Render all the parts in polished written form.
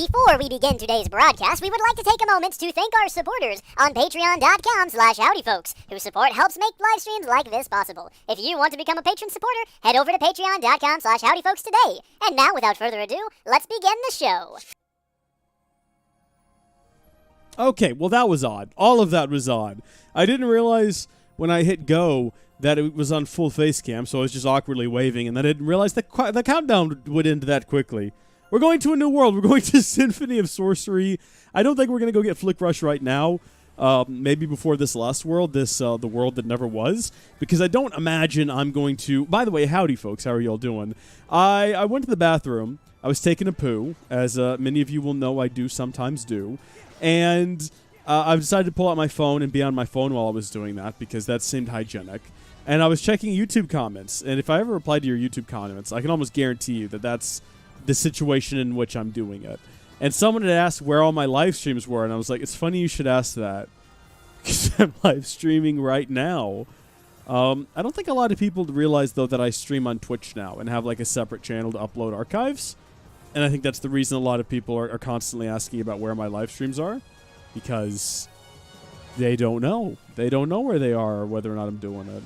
Before we begin today's broadcast, we would like to take a moment to thank our supporters on patreon.com/howdyfolks, whose support helps make live streams like this possible. If you want to become a patron supporter, head over to patreon.com/howdyfolks today. And now, without further ado, let's begin the show. Okay, well that was odd. All of that was odd. I didn't realize when I hit go that it was on full face cam, so I was just awkwardly waving, and then I didn't realize the countdown would end that quickly. We're going to a new world. We're going to Symphony of Sorcery. I don't think we're going to go get Flick Rush right now. Maybe before this last world, the world that never was, because I don't imagine I'm going to... By the way, howdy folks, how are y'all doing? I went to the bathroom. I was taking a poo, as many of you will know I do sometimes do, and I decided to pull out my phone and be on my phone while I was doing that, because that seemed hygienic. And I was checking YouTube comments, and if I ever replied to your YouTube comments, I can almost guarantee you that that's the situation in which I'm doing it. And someone had asked where all my live streams were, and I was like, it's funny you should ask that, because I'm live streaming right now. I don't think a lot of people realize, though, that I stream on Twitch now and have like a separate channel to upload archives. And I think that's the reason a lot of people are constantly asking about where my live streams are, because they don't know. They don't know where they are or whether or not I'm doing it.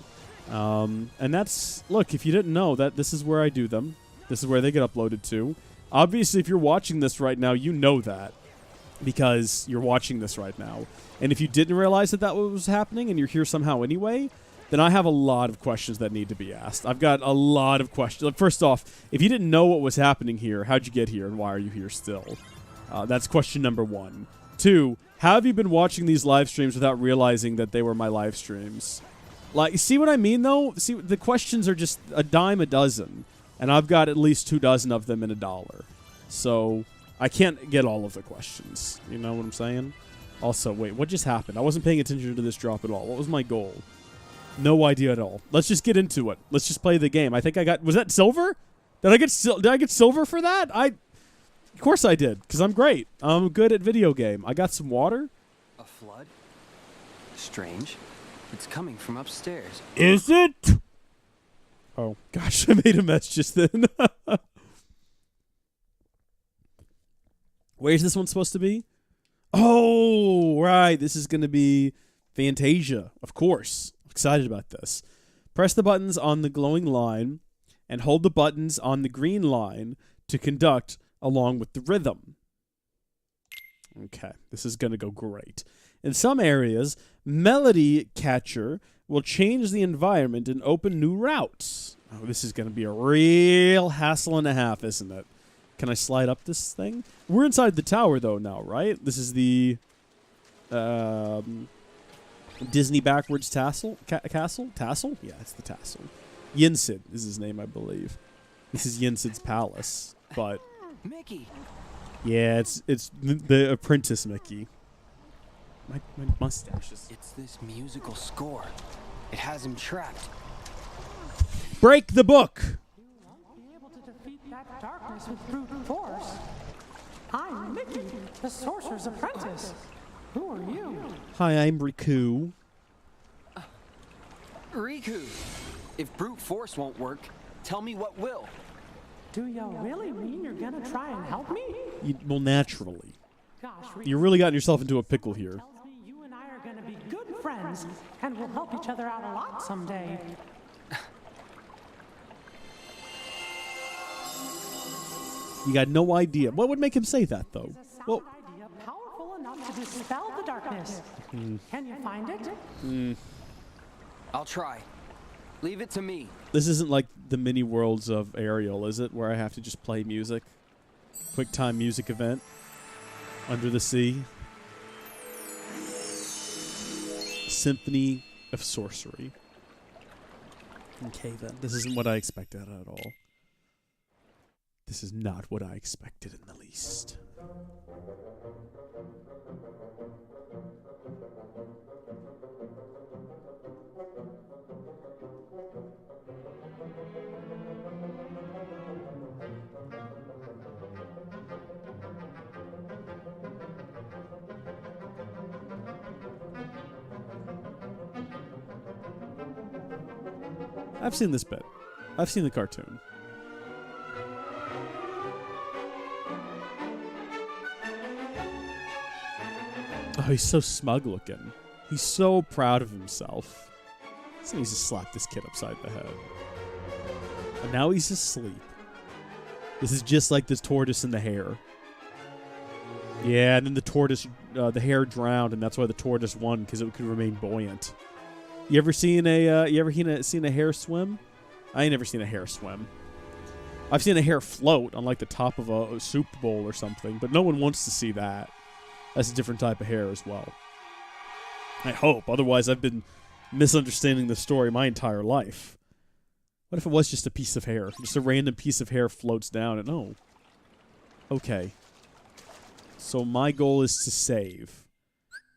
And that's, look, if you didn't know, that this is where I do them. This is where they get uploaded to. Obviously, if you're watching this right now, you know that, because you're watching this right now. And if you didn't realize that that was happening and you're here somehow anyway, then I have a lot of questions that need to be asked. I've got a lot of questions. Like, first off, if you didn't know what was happening here, how'd you get here and why are you here still? That's question number one. Two, how have you been watching these live streams without realizing that they were my live streams? Like, you see what I mean, though? See, the questions are just a dime a dozen. And I've got at least 2 dozen of them in $1. So I can't get all of the questions. You know what I'm saying? Also, wait, what just happened? I wasn't paying attention to this drop at all. What was my goal? No idea at all. Let's just get into it. Let's just play the game. I think I got... Was that silver? Did I get silver for that? Of course I did, because I'm great. I'm good at video game. I got some water. A flood? Strange. It's coming from upstairs. Is it? Oh, gosh, I made a mess just then. Where's this one supposed to be? Oh, right. This is going to be Fantasia, of course. I'm excited about this. Press the buttons on the glowing line and hold the buttons on the green line to conduct along with the rhythm. Okay, this is going to go great. In some areas, Melody Catcher will change the environment and open new routes. Oh, this is going to be a real hassle and a half, isn't it? Can I slide up this thing? We're inside the tower, though, now, right? This is the Disney backwards castle? Tassel? Yeah, it's the tassel. Yinsid is his name, I believe. This is Yinsid's palace, but... Mickey! Yeah, it's the apprentice Mickey. My mustache is... It's this musical score. It has him trapped. Break the book! You won't be able to defeat that darkness with brute force. I'm Mickey, the sorcerer's apprentice. Who are you? Hi, I'm Riku. Riku! If brute force won't work, tell me what will. Do you really mean you're gonna try and help me? Well, naturally. Gosh, You're really gotten yourself into a pickle here. tells me you and I are gonna be good friends and we'll help each other out a lot someday. You got no idea. What would make him say that, though? It's a sound Well, idea powerful enough to dispel the darkness. Can you find it? I'll try. Leave it to me. this isn't like the mini worlds of Ariel, is it? Where I have to just play music. Quick time music event. Under the Sea. Symphony of Sorcery. Okay, then. This isn't what I expected at all. This is not what I expected in the least. I've seen this bit. I've seen the cartoon. Oh, he's so smug looking. He's so proud of himself. So he needs to slap this kid upside the head. And now he's asleep. This is just like this tortoise and the hare. Yeah, and then the tortoise, the hare drowned, and that's why the tortoise won, because it could remain buoyant. You ever seen a hare swim? I ain't never seen a hare swim. I've seen a hare float on like the top of a soup bowl or something, but no one wants to see that. That's a different type of hare as well. I hope. Otherwise, I've been misunderstanding the story my entire life. What if it was just a piece of hair? Just a random piece of hair floats down and oh. Okay. So my goal is to save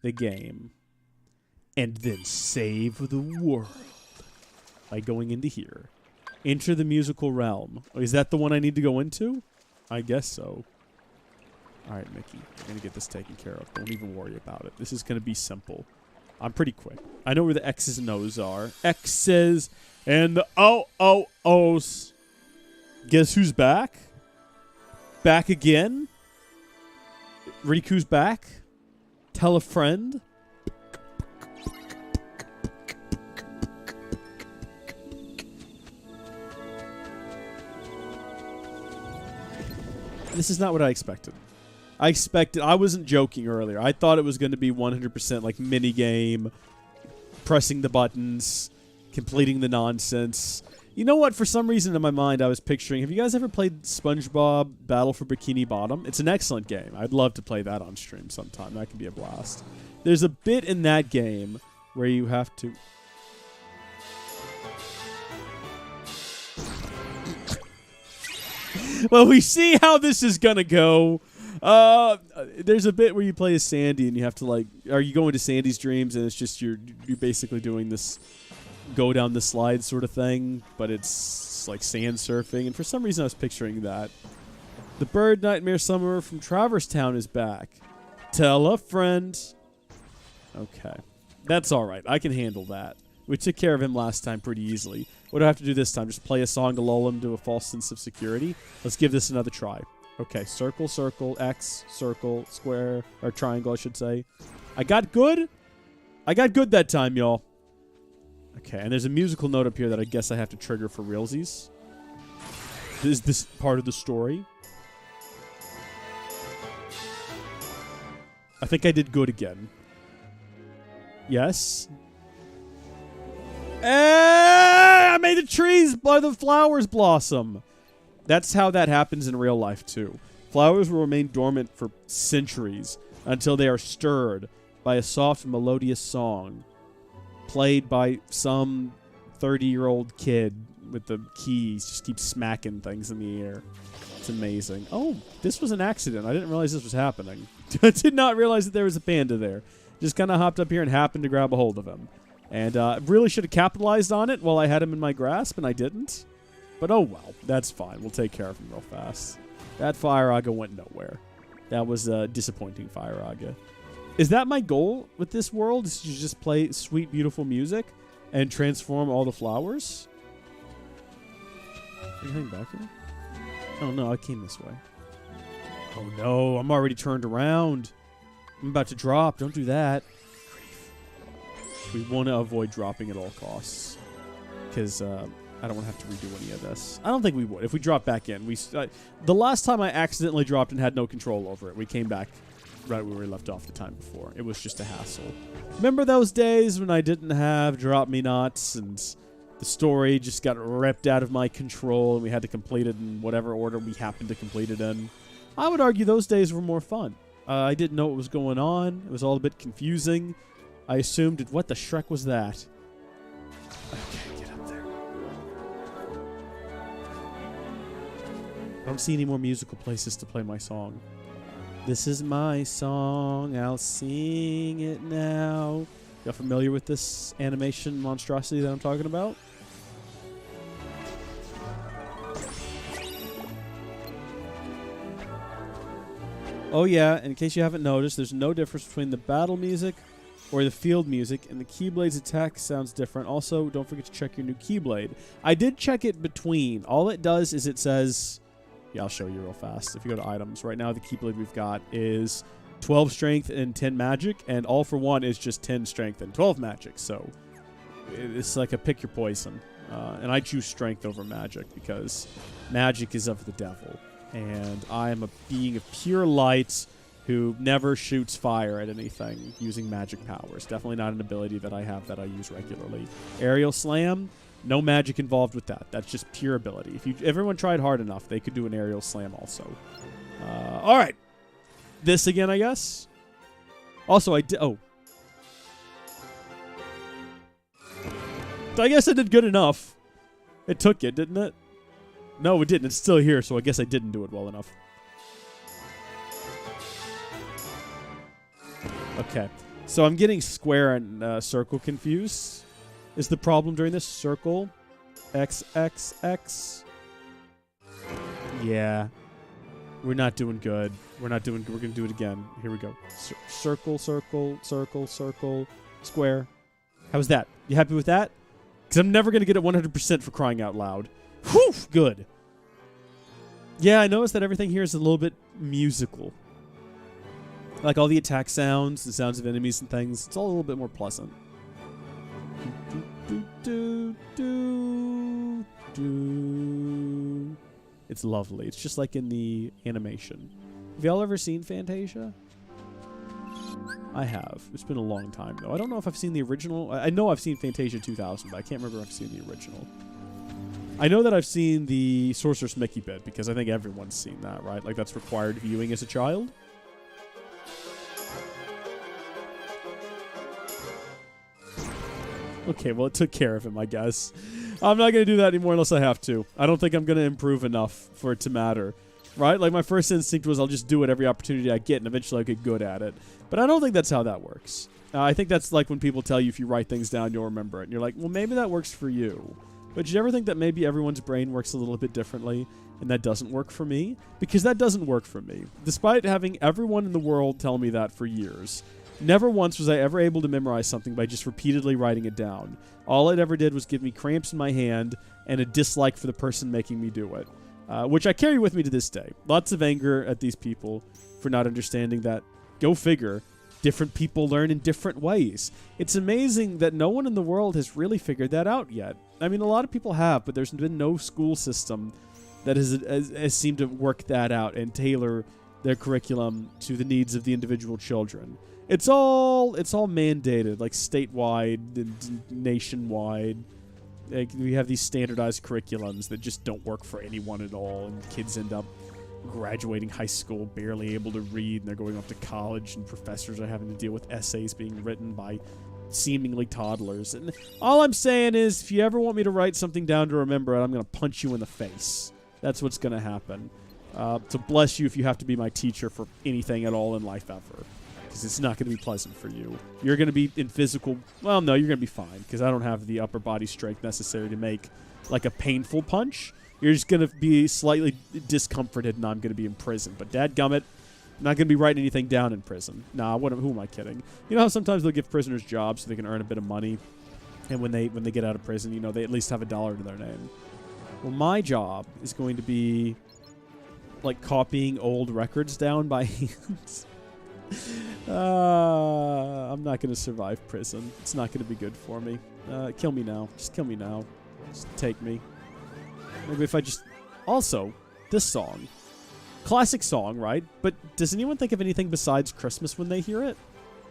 the game. And then save the world. By going into here. Enter the musical realm. Is that the one I need to go into? I guess so. Alright, Mickey. I'm going to get this taken care of. Don't even worry about it. This is going to be simple. I'm pretty quick. I know where the X's and O's are. X's and the O's. Guess who's back? Back again? Riku's back? Tell a friend? This is not what I expected. I wasn't joking earlier. I thought it was going to be 100% like minigame, pressing the buttons, completing the nonsense. You know what? For some reason in my mind, I was picturing... Have you guys ever played SpongeBob Battle for Bikini Bottom? It's an excellent game. I'd love to play that on stream sometime. That could be a blast. There's a bit in that game where you have to... Well, we see how this is going to go. There's a bit where you play as Sandy and you have to like... Are you going to Sandy's dreams and it's just you're basically doing this... go down the slide sort of thing, but it's like sand surfing, and for some reason I was picturing that. The Bird Nightmare Summoner from Traverse Town is back. Tell a friend. Okay. That's alright. I can handle that. We took care of him last time pretty easily. What do I have to do this time? Just play a song to lull him to a false sense of security? Let's give this another try. Okay, circle, circle, X, circle, square, or triangle, I should say. I got good? I got good that time, y'all. Okay, and there's a musical note up here that I guess I have to trigger for realsies. Is this part of the story? I think I did good again. Yes? I made the trees, the flowers blossom. That's how that happens in real life, too. Flowers will remain dormant for centuries until they are stirred by a soft, melodious song. Played by some 30-year-old kid with the keys. Just keeps smacking things in the air. It's amazing. Oh, this was an accident. I didn't realize this was happening. I did not realize that there was a panda there. Just kind of hopped up here and happened to grab a hold of him. And really should have capitalized on it while I had him in my grasp, and I didn't. But oh well, that's fine. We'll take care of him real fast. That Fire Aga went nowhere. That was a disappointing Fire Aga. Is that my goal with this world? Is to just play sweet, beautiful music and transform all the flowers? Anything back here? Oh, no, I came this way. Oh, no, I'm already turned around. I'm about to drop. Don't do that. We want to avoid dropping at all costs. Because I don't want to have to redo any of this. I don't think we would. If we drop back in. The last time I accidentally dropped and had no control over it, we came back right where we left off the time before. It was just a hassle. Remember those days when I didn't have Drop Me Nots and the story just got ripped out of my control and we had to complete it in whatever order we happened to complete it in? I would argue those days were more fun. I didn't know what was going on. It was all a bit confusing. I assumed, what the Shrek was that? Okay, get up there. I don't see any more musical places to play my song. This is my song, I'll sing it now. Y'all familiar with this animation monstrosity that I'm talking about? Oh yeah, in case you haven't noticed, there's no difference between the battle music or the field music, and the Keyblade's attack sounds different. Also, don't forget to check your new Keyblade. I did check it between. All it does is it says... Yeah, I'll show you real fast. If you go to items, right now the Keyblade we've got is 12 strength and 10 magic, and all for one is just 10 strength and 12 magic. So it's like a pick your poison. And I choose strength over magic because magic is of the devil. And I am a being of pure light who never shoots fire at anything using magic powers. Definitely not an ability that I have that I use regularly. Aerial Slam, no magic involved with that. That's just pure ability. If everyone tried hard enough, they could do an Aerial Slam also. All right. This again, I guess. Also, I did... Oh. I guess I did good enough. It took it, didn't it? No, it didn't. It's still here, so I guess I didn't do it well enough. Okay. So I'm getting square and circle confused. Is the problem during this? Circle. X, X, X. Yeah. We're not doing good. We're not doing good. We're going to do it again. Here we go. Circle, circle, circle, circle, square. How's that? You happy with that? Because I'm never going to get it 100% for crying out loud. Whew! Good. Yeah, I noticed that everything here is a little bit musical. Like all the attack sounds, the sounds of enemies and things. It's all a little bit more pleasant. It's lovely. It's just like in the animation. Have y'all ever seen Fantasia? I have. It's been a long time, though. I don't know if I've seen the original. I know I've seen Fantasia 2000, but I can't remember if I've seen the original. I know that I've seen the Sorceress Mickey bit, because I think everyone's seen that, right? Like, that's required viewing as a child. Okay, well, it took care of him, I guess. I'm not going to do that anymore unless I have to. I don't think I'm going to improve enough for it to matter. Right? Like, my first instinct was I'll just do it every opportunity I get, and eventually I'll get good at it. But I don't think that's how that works. I think that's like when people tell you if you write things down, you'll remember it. And you're like, well, maybe that works for you. But did you ever think that maybe everyone's brain works a little bit differently, and that doesn't work for me? Because that doesn't work for me. Despite having everyone in the world tell me that for years, never once was I ever able to memorize something by just repeatedly writing it down. All it ever did was give me cramps in my hand and a dislike for the person making me do it. Which I carry with me to this day. Lots of anger at these people for not understanding that, go figure, different people learn in different ways. It's amazing that no one in the world has really figured that out yet. I mean, a lot of people have, but there's been no school system that has seemed to work that out and tailor their curriculum to the needs of the individual children. It's all mandated, like statewide and nationwide. Like, we have these standardized curriculums that just don't work for anyone at all, and kids end up graduating high school barely able to read, and they're going off to college, and professors are having to deal with essays being written by seemingly toddlers. And all I'm saying is, if you ever want me to write something down to remember it, I'm going to punch you in the face. That's what's going to happen. So bless you if you have to be my teacher for anything at all in life ever. Because it's not going to be pleasant for you. You're going to be in physical... Well, no, you're going to be fine. Because I don't have the upper body strength necessary to make, like, a painful punch. You're just going to be slightly discomforted, and I'm going to be in prison. But dadgummit, I'm not going to be writing anything down in prison. Nah, who am I kidding? You know how sometimes they'll give prisoners jobs so they can earn a bit of money? And when they get out of prison, you know, they at least have $1 to their name. Well, my job is going to be, like, copying old records down by hand. I'm not going to survive prison. It's not going to be good for me. Kill me now. Just kill me now. Just take me. Maybe if I just... Also, this song. Classic song, right? But does anyone think of anything besides Christmas when they hear it?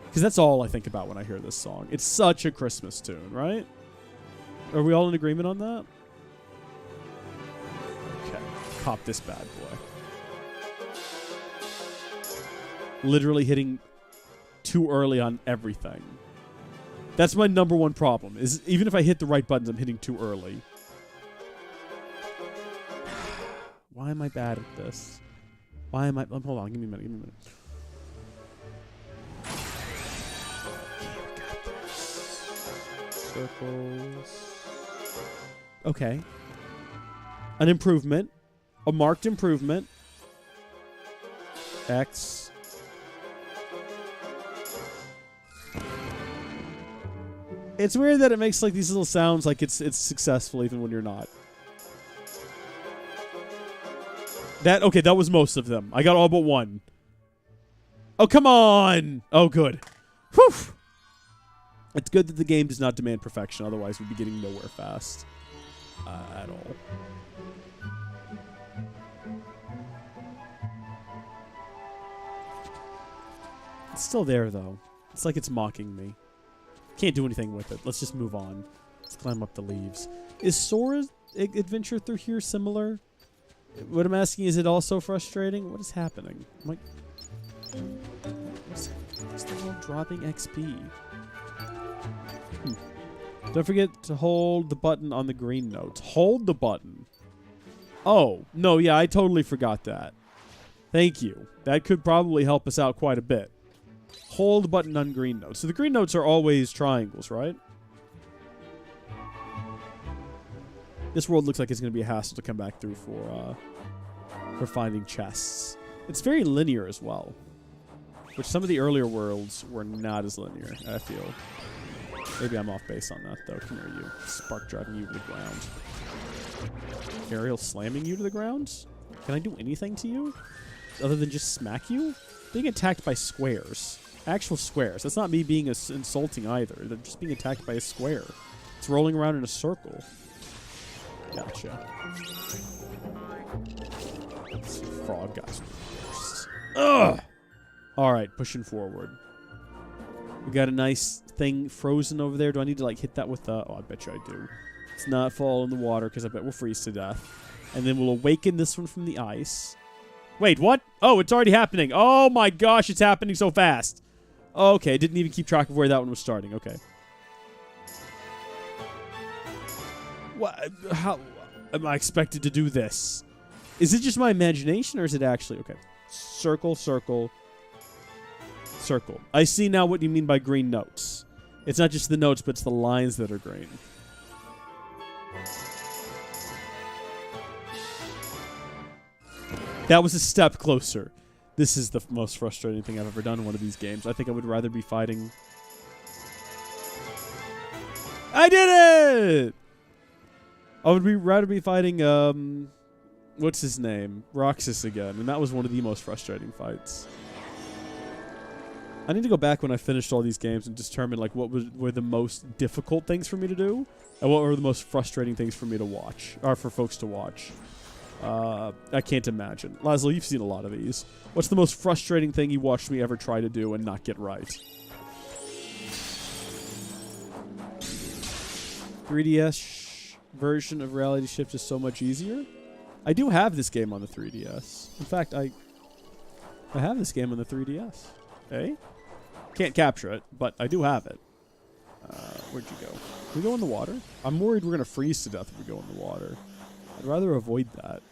Because that's all I think about when I hear this song. It's such a Christmas tune, right? Are we all in agreement on that? Okay. Pop this bad boy. Literally hitting too early on everything. That's my number one problem, is even if I hit the right buttons, I'm hitting too early. Why am I bad at this? Why am I... hold on, give me a minute, Okay, we got this. Circles. Okay. An improvement. A marked improvement. X. It's weird that it makes like these little sounds like it's successful even when you're not. That was most of them. I got all but one. Oh, come on! Oh, good. Whew! It's good that the game does not demand perfection, otherwise we'd be getting nowhere fast. At all. It's still there, though. It's like it's mocking me. Can't do anything with it. Let's just move on. Let's climb up the leaves. Is Sora's adventure through here similar? What I'm asking, is it also frustrating? What is happening? What's the world dropping XP? Don't forget to hold the button on the green notes. Hold the button. Oh, no, yeah, I totally forgot that. Thank you. That could probably help us out quite a bit. Hold the button on green notes. So the green notes are always triangles, right? This world looks like it's going to be a hassle to come back through for finding chests. It's very linear as well. Which some of the earlier worlds were not as linear, I feel. Maybe I'm off base on that, though. Come here, you. Spark driving you to the ground. Aerial slamming you to the ground? Can I do anything to you? Other than just smack you? Being attacked by squares. Actual squares. That's not me being insulting either. They're just being attacked by a square. It's rolling around in a circle. Gotcha. These frog guys are the worst. Ugh! Alright, pushing forward. We got a nice thing frozen over there. Do I need to, like, hit that with the... Oh, I bet you I do. Let's not fall in the water, because I bet we'll freeze to death. And then we'll awaken this one from the ice. Wait, what? Oh, it's already happening. Oh, my gosh, it's happening so fast. Okay, didn't even keep track of where that one was starting. Okay. What? How am I expected to do this? Is it just my imagination, or is it actually... Okay. Circle, circle... circle. I see now what you mean by green notes. It's not just the notes, but it's the lines that are green. That was a step closer. This is the most frustrating thing I've ever done in one of these games. I think I would rather be fighting... I did it! I would rather be fighting, what's his name? Roxas again. And that was one of the most frustrating fights. I need to go back when I finished all these games and determine like what were the most difficult things for me to do and what were the most frustrating things for me to watch, or for folks to watch. I can't imagine. Laszlo, you've seen a lot of these. What's the most frustrating thing you watched me ever try to do and not get right? 3DS version of Reality Shift is so much easier. I do have this game on the 3DS. In fact, I have this game on the 3DS. Eh? Can't capture it, but I do have it. Where'd you go? Can we go in the water? I'm worried we're going to freeze to death if we go in the water. I'd rather avoid that.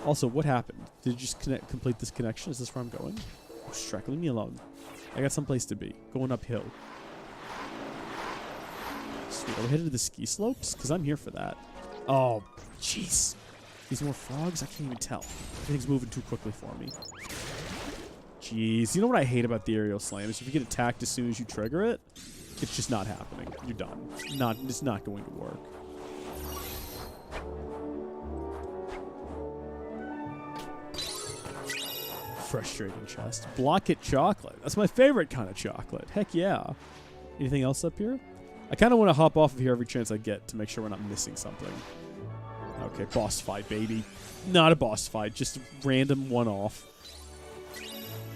Also, what happened? Did you just complete this connection? Is this where I'm going? Oh, Shrek, leave me alone. I got someplace to be. Going uphill. Sweet. Are we headed to the ski slopes? Because I'm here for that. Oh, jeez. These more frogs? I can't even tell. Everything's moving too quickly for me. Jeez. You know what I hate about the aerial slam is if you get attacked as soon as you trigger it, it's just not happening. You're done. It's not going to work. Frustrating chest. Block it chocolate. That's my favorite kind of chocolate. Heck yeah. Anything else up here? I kind of want to hop off of here every chance I get to make sure we're not missing something. Okay, boss fight, baby. Not a boss fight, just a random one-off.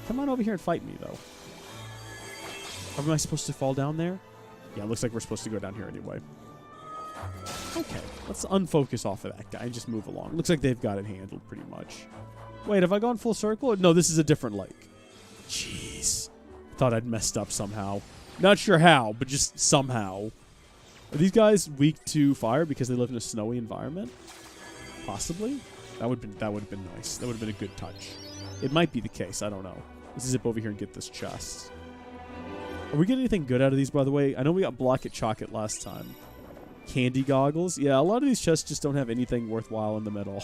Come on over here and fight me, though. Am I supposed to fall down there? Yeah, it looks like we're supposed to go down here anyway. Okay, let's unfocus off of that guy and just move along. Looks like they've got it handled pretty much. Wait, have I gone full circle? No, this is a different lake. Jeez. Thought I'd messed up somehow. Not sure how, but just somehow. Are these guys weak to fire because they live in a snowy environment? Possibly. That would have been nice. That would have been a good touch. It might be the case. I don't know. Let's zip over here and get this chest. Are we getting anything good out of these, by the way? I know we got Block It Chocolate last time. Candy goggles. Yeah, a lot of these chests just don't have anything worthwhile in them at all.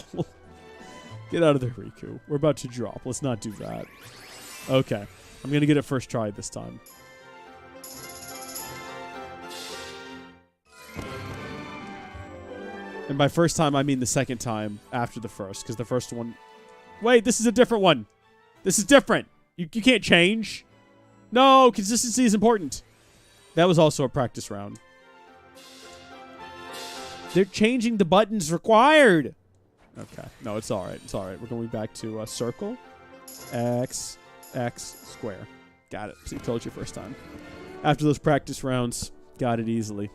Get out of there, Riku. We're about to drop. Let's not do that. Okay. I'm going to get it first try this time. And by first time, I mean the second time after the first, because the first one... Wait, this is a different one. This is different. You can't change. No, consistency is important. That was also a practice round. They're changing the buttons required. Okay. No, it's all right. It's all right. We're going back to circle, X, square. Got it. See, told you first time. After those practice rounds, got it easily.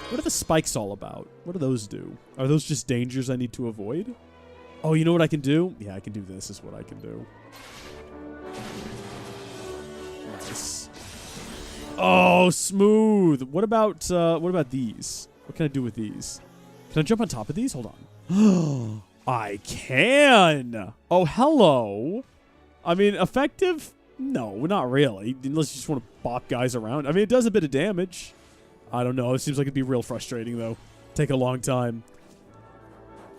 What are the spikes all about? What do those do? Are those just dangers I need to avoid? Oh, you know what I can do? Yeah, I can do this is what I can do. Nice. Oh, smooth. What about these? What can I do with these? Can I jump on top of these? Hold on. I can. Oh, hello. I mean, effective? No, not really. Unless you just want to bop guys around. I mean, it does a bit of damage. I don't know. It seems like it'd be real frustrating, though. Take a long time.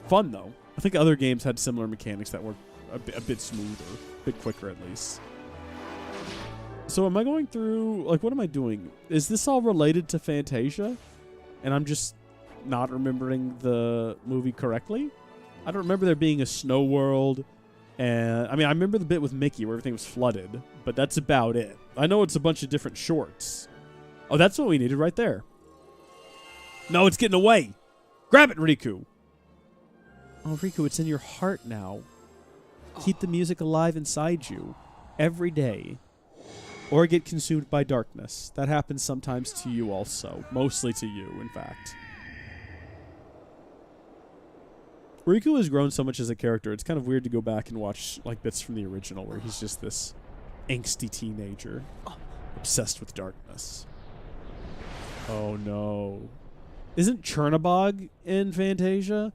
Fun, though. I think other games had similar mechanics that were a bit smoother. A bit quicker, at least. So am I going through... Like, what am I doing? Is this all related to Fantasia? And I'm just not remembering the movie correctly? I don't remember there being a snow world. And I mean, I remember the bit with Mickey where everything was flooded. But that's about it. I know it's a bunch of different shorts. Oh, that's what we needed right there. No, it's getting away. Grab it, Riku. Oh, Riku, it's in your heart now. Keep the music alive inside you every day. Or get consumed by darkness. That happens sometimes to you also. Mostly to you, in fact. Riku has grown so much as a character. It's kind of weird to go back and watch like bits from the original where he's just this angsty teenager. Obsessed with darkness. Oh, no. Isn't Chernabog in Fantasia?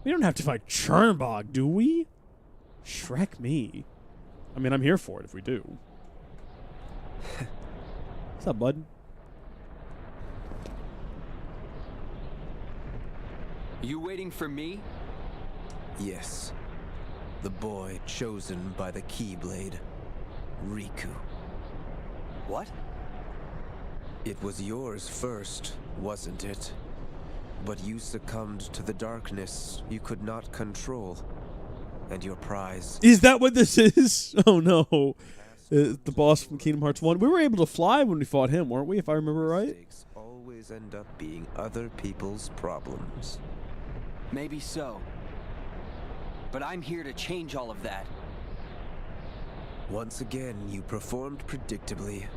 We don't have to fight Chernabog, do we? Shrek me. I mean, I'm here for it if we do. What's up, bud? You waiting for me? Yes. The boy chosen by the Keyblade. Riku. What? It was yours first, wasn't it? But you succumbed to the darkness you could not control. And your prize... Is that what this is? Oh, no. The boss from Kingdom Hearts 1. We were able to fly when we fought him, weren't we, if I remember right? Mistakes always end up being other people's problems. Maybe so. But I'm here to change all of that. Once again, you performed predictably,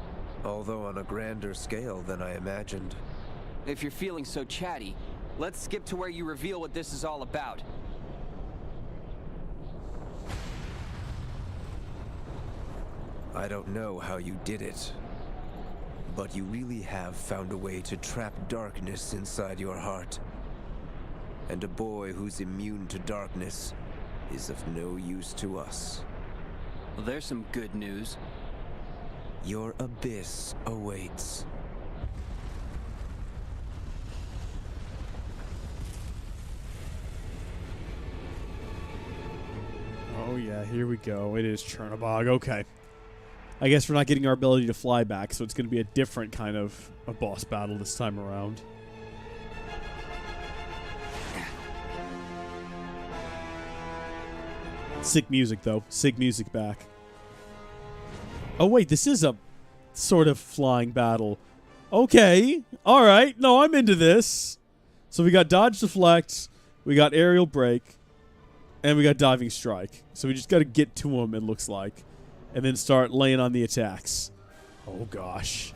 although on a grander scale than I imagined. If you're feeling so chatty, let's skip to where you reveal what this is all about. I don't know how you did it, but you really have found a way to trap darkness inside your heart. And a boy who's immune to darkness is of no use to us. Well, there's some good news. Your abyss awaits. Oh, yeah, here we go. It is Chernabog. Okay. I guess we're not getting our ability to fly back, so it's going to be a different kind of a boss battle this time around. Sick music, though. Sick music back. Oh, wait, this is a sort of flying battle. Okay. All right. No, I'm into this. So we got dodge deflect, we got aerial brake, and we got diving strike. So we just got to get to him, it looks like, and then start laying on the attacks. Oh, gosh.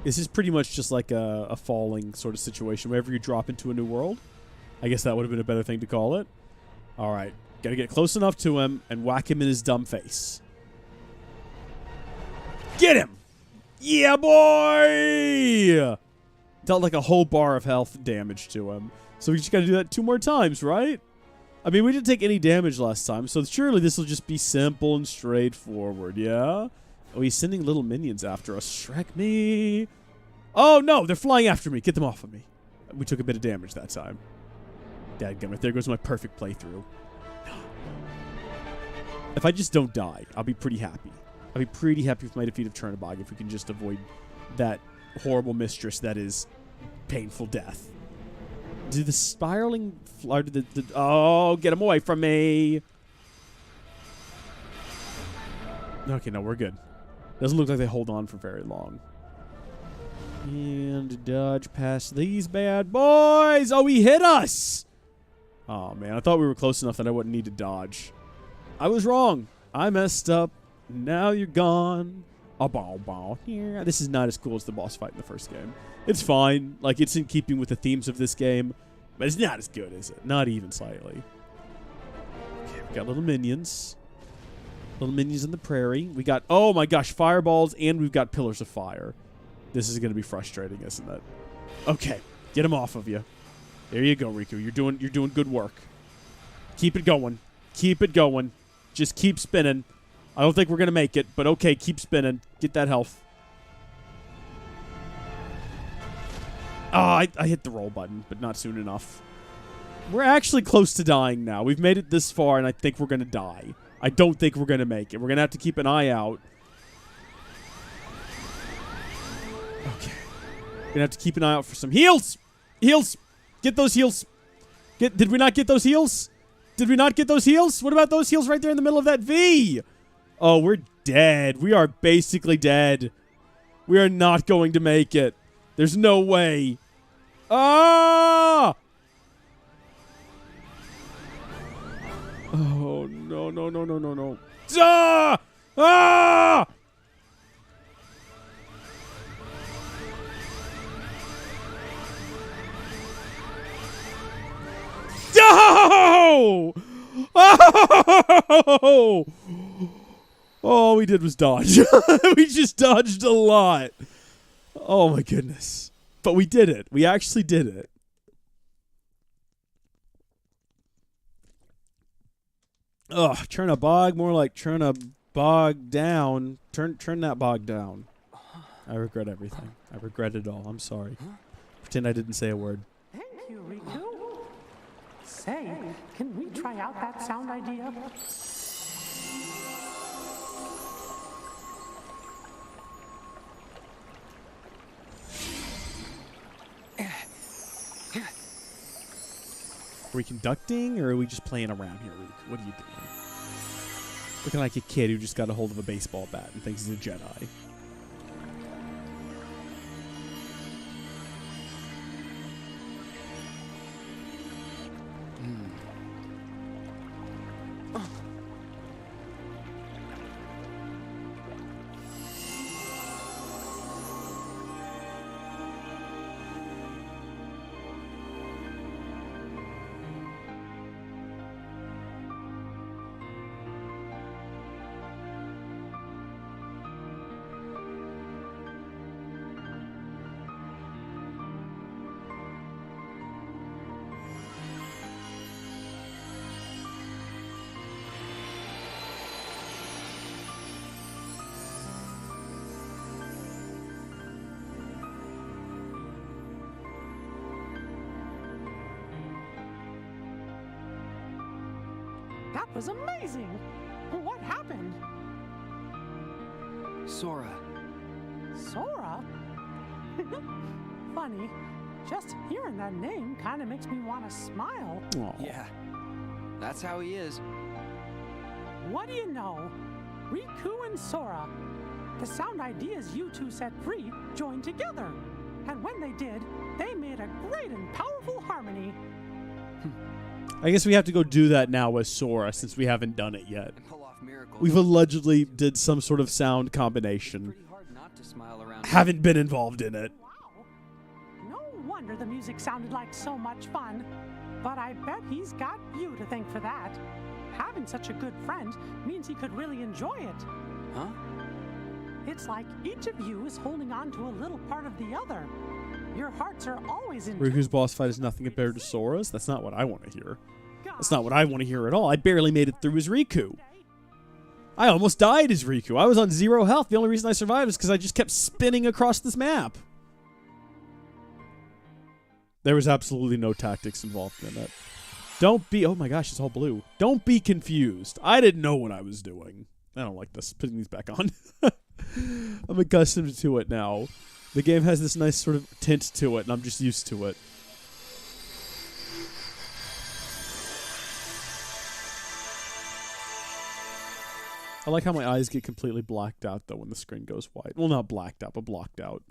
This is pretty much just like a falling sort of situation. Whenever you drop into a new world, I guess that would have been a better thing to call it. All right. Got to get close enough to him and whack him in his dumb face. Get him! Yeah, boy! Dealt like a whole bar of health damage to him. So we just got to do that 2 more times, right? I mean, we didn't take any damage last time, so surely this will just be simple and straightforward, yeah? Oh, he's sending little minions after us. Shrek me. Oh, no, they're flying after me. Get them off of me. We took a bit of damage that time. Dadgummit, there goes my perfect playthrough. If I just don't die, I'll be pretty happy. I'll be pretty happy with my defeat of Chernabog if we can just avoid that horrible mistress that is painful death. Do the spiraling... oh, get him away from me. Okay, no, we're good. Doesn't look like they hold on for very long. And dodge past these bad boys. Oh, he hit us. Oh, man. I thought we were close enough that I wouldn't need to dodge. I was wrong. I messed up. Now you're gone. A ball. Yeah, this is not as cool as the boss fight in the first game. It's fine. Like, it's in keeping with the themes of this game. But it's not as good, is it? Not even slightly. Okay, we got little minions. Little minions in the prairie. We got, oh my gosh, fireballs, and we've got pillars of fire. This is going to be frustrating, isn't it? Okay, get him off of you. There you go, Riku. You're doing good work. Keep it going. Keep it going. Just keep spinning. I don't think we're going to make it, but okay, keep spinning. Get that health. Oh, I hit the roll button, but not soon enough. We're actually close to dying now. We've made it this far, and I think we're going to die. I don't think we're going to make it. We're going to have to keep an eye out. Okay. We're going to have to keep an eye out for some heals. Heals. Get those heals. Did we not get those heals? Did we not get those heals? What about those heals right there in the middle of that V? Oh, we're dead. We are basically dead. We are not going to make it. There's no way. Ah! Oh, no. Ah! Ah! No! Oh! All we did was dodge. We just dodged a lot. Oh, my goodness. But we did it. We actually did it. Ugh, turn a bog, more like turn a bog down. Turn that bog down. I regret everything. I regret it all. I'm sorry. Pretend I didn't say a word. Thank you, Riku. Say, can we try out that sound idea? Are we conducting, or are we just playing around here, Luke? What are you doing? Looking like a kid who just got a hold of a baseball bat and thinks he's a Jedi. That was amazing! What happened? Sora. Sora? Funny. Just hearing that name kind of makes me want to smile. Aw. Yeah. That's how he is. What do you know? Riku and Sora. The sound ideas you two set free joined together. And when they did, they made a great and powerful harmony. I guess we have to go do that now with Sora, since we haven't done it yet. And pull off miracles. We've allegedly did some sort of sound combination. Pretty hard not to smile around. Haven't been involved in it. Wow. No wonder the music sounded like so much fun. But I bet he's got you to thank for that. Having such a good friend means he could really enjoy it. Huh? It's like each of you is holding on to a little part of the other. Your hearts are always in. Riku's boss fight is nothing compared to Sora's? That's not what I want to hear. That's not what I want to hear at all. I barely made it through as Riku. I almost died as Riku. I was on 0 health. The only reason I survived is because I just kept spinning across this map. There was absolutely no tactics involved in it. Don't be... Oh my gosh, it's all blue. Don't be confused. I didn't know what I was doing. I don't like this. Putting these back on. I'm accustomed to it now. The game has this nice sort of tint to it, and I'm just used to it. I like how my eyes get completely blacked out, though, when the screen goes white. Well, not blacked out, but blocked out.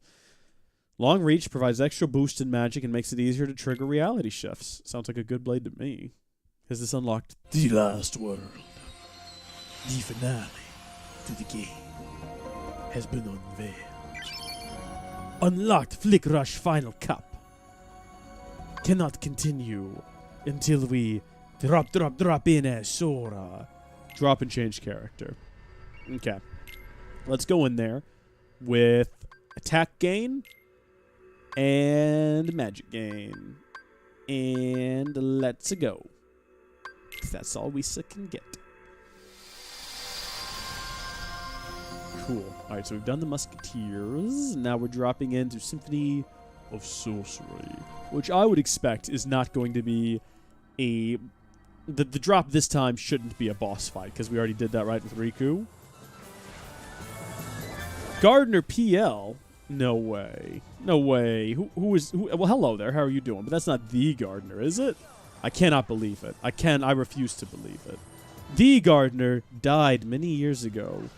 Long Reach provides extra boost in magic and makes it easier to trigger reality shifts. Sounds like a good blade to me. Has this unlocked the last world? The finale to the game has been unveiled. Unlocked Flick Rush Final Cup. Cannot continue until we drop in as Sora. Drop and change character. Okay. Let's go in there with attack gain and magic gain. And let's go. That's all we can get. Cool. Alright, so we've done the Musketeers. Now we're dropping into Symphony of Sorcery, which I would expect is not going to be a... The drop this time shouldn't be a boss fight, because we already did that right with Riku. Gardner PL? No way. No way. Who is... well, hello there. How are you doing? But that's not the Gardner, is it? I cannot believe it. I refuse to believe it. The Gardner died many years ago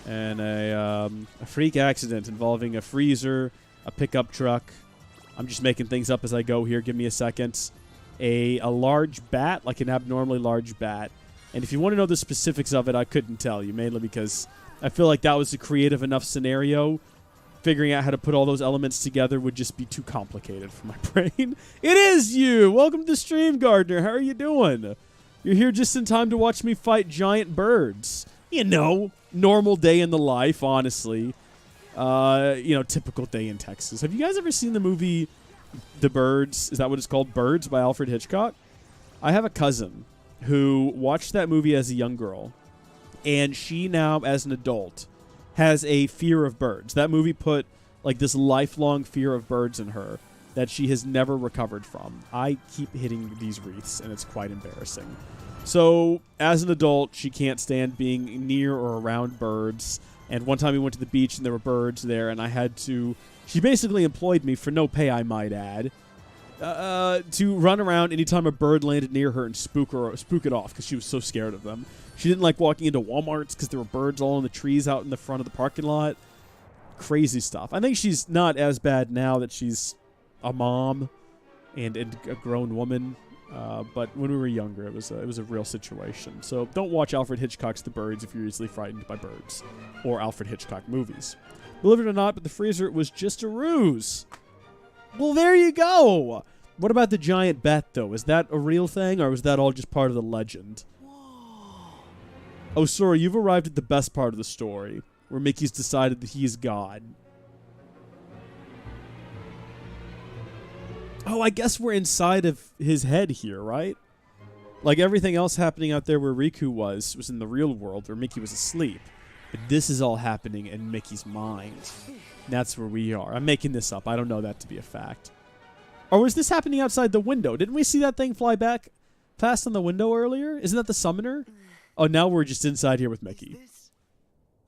in a freak accident involving a freezer, a pickup truck. I'm just making things up as I go here. Give me a second. A large bat, like an abnormally large bat. And if you want to know the specifics of it, I couldn't tell you, mainly because I feel like that was a creative enough scenario. Figuring out how to put all those elements together would just be too complicated for my brain. It is you! Welcome to the stream, Gardner. How are you doing? You're here just in time to watch me fight giant birds. You know, normal day in the life, honestly. Typical day in Texas. Have you guys ever seen the movie The Birds? Is that what it's called? Birds by Alfred Hitchcock? I have a cousin who watched that movie as a young girl, and she now, as an adult, has a fear of birds. That movie put like this lifelong fear of birds in her that she has never recovered from. I keep hitting these wreaths, and it's quite embarrassing. So, as an adult, she can't stand being near or around birds. And one time we went to the beach, and there were birds there, and I had to... She basically employed me, for no pay, I might add, to run around anytime a bird landed near her and spook it off, because she was so scared of them. She didn't like walking into Walmarts because there were birds all in the trees out in the front of the parking lot. Crazy stuff. I think she's not as bad now that she's a mom and a grown woman. But when we were younger, it was a real situation. So don't watch Alfred Hitchcock's The Birds if you're easily frightened by birds or Alfred Hitchcock movies. Believe it or not, but the freezer was just a ruse. Well, there you go. What about the giant bat, though? Is that a real thing, or was that all just part of the legend? Oh, sorry, you've arrived at the best part of the story, where Mickey's decided that he is God. Oh, I guess we're inside of his head here, right? Like everything else happening out there where Riku was in the real world, where Mickey was asleep. But this is all happening in Mickey's mind. That's where we are. I'm making this up. I don't know that to be a fact. Or was this happening outside the window? Didn't we see that thing fly back past on the window earlier? Isn't that the summoner? Oh, now we're just inside here with Mickey.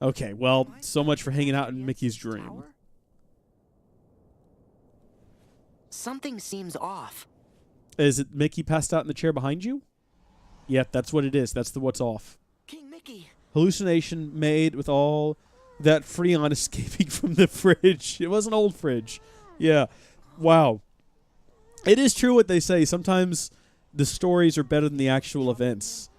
Okay, well, so much for hanging out in Mickey's dream. Something seems off. Is it Mickey passed out in the chair behind you? Yep, that's what it is. That's what's off. King Mickey. Hallucination made with all that Freon escaping from the fridge. It was an old fridge. Yeah. Wow. It is true what they say. Sometimes the stories are better than the actual events.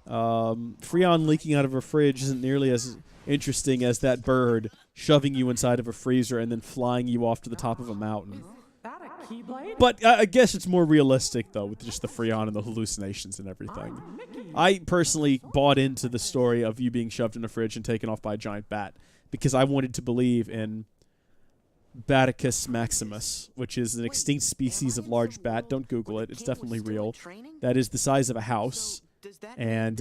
Freon leaking out of a fridge isn't nearly as interesting as that bird shoving you inside of a freezer and then flying you off to the top of a mountain. That a keyblade? But I guess it's more realistic, though, with just the Freon and the hallucinations and everything. I personally bought into the story of you being shoved in a fridge and taken off by a giant bat because I wanted to believe in Baticus maximus, which is an extinct species of large bat. Don't Google it. It's definitely real. That is the size of a house and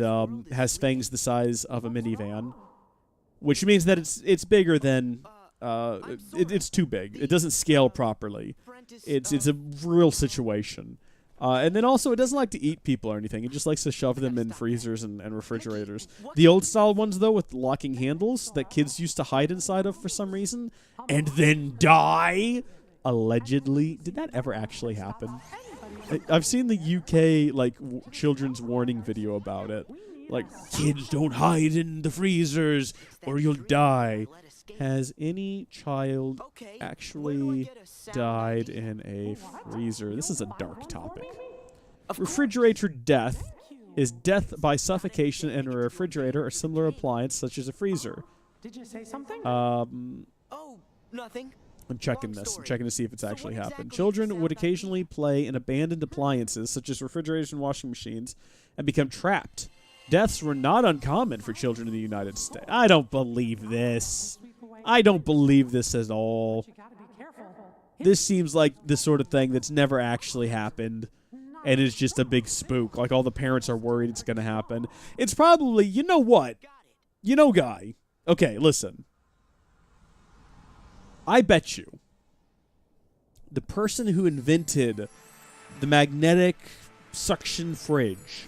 has fangs the size of a minivan, which means that it's bigger than... it's too big. It doesn't scale properly. It's a real situation. And then also, it doesn't like to eat people or anything. It just likes to shove them in freezers and refrigerators. The old-style ones, though, with locking handles that kids used to hide inside of for some reason and then die, allegedly. Did that ever actually happen? I've seen the UK, like, children's warning video about it. Like, kids don't hide in the freezers or you'll die. Has any child actually died in a freezer? This is a dark topic. Refrigerator death is death by suffocation in a refrigerator or similar appliance such as a freezer. Did you say something? Oh, nothing. I'm checking this. I'm checking to see if it's actually happened. Children would occasionally play in abandoned appliances such as refrigerators and washing machines and become trapped. Deaths were not uncommon for children in the United States. I don't believe this. I don't believe this at all. You gotta be careful. This seems like the sort of thing that's never actually happened and is just a big spook. Like all the parents are worried it's going to happen. It's probably, you know what? You know, guy. Okay, listen. I bet you the person who invented the magnetic suction fridge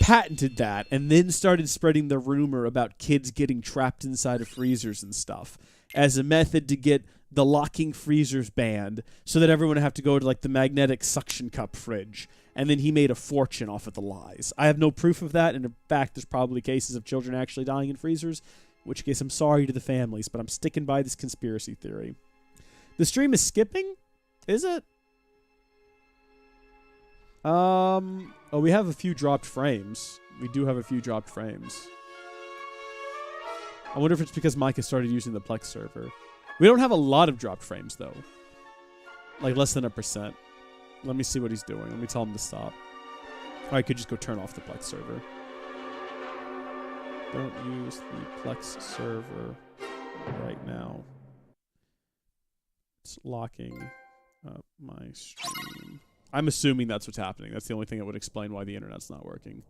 patented that and then started spreading the rumor about kids getting trapped inside of freezers and stuff as a method to get the locking freezers banned so that everyone would have to go to like the magnetic suction cup fridge. And then he made a fortune off of the lies. I have no proof of that, and in fact there's probably cases of children actually dying in freezers, in which case I'm sorry to the families, but I'm sticking by this conspiracy theory. The stream is skipping? Is it? Oh, we have a few dropped frames. We do have a few dropped frames. I wonder if it's because Micah started using the Plex server. We don't have a lot of dropped frames, though. Like, less than 1%. Let me see what he's doing. Let me tell him to stop. Or I could just go turn off the Plex server. Don't use the Plex server right now. It's locking up my stream. I'm assuming that's what's happening. That's the only thing that would explain why the internet's not working.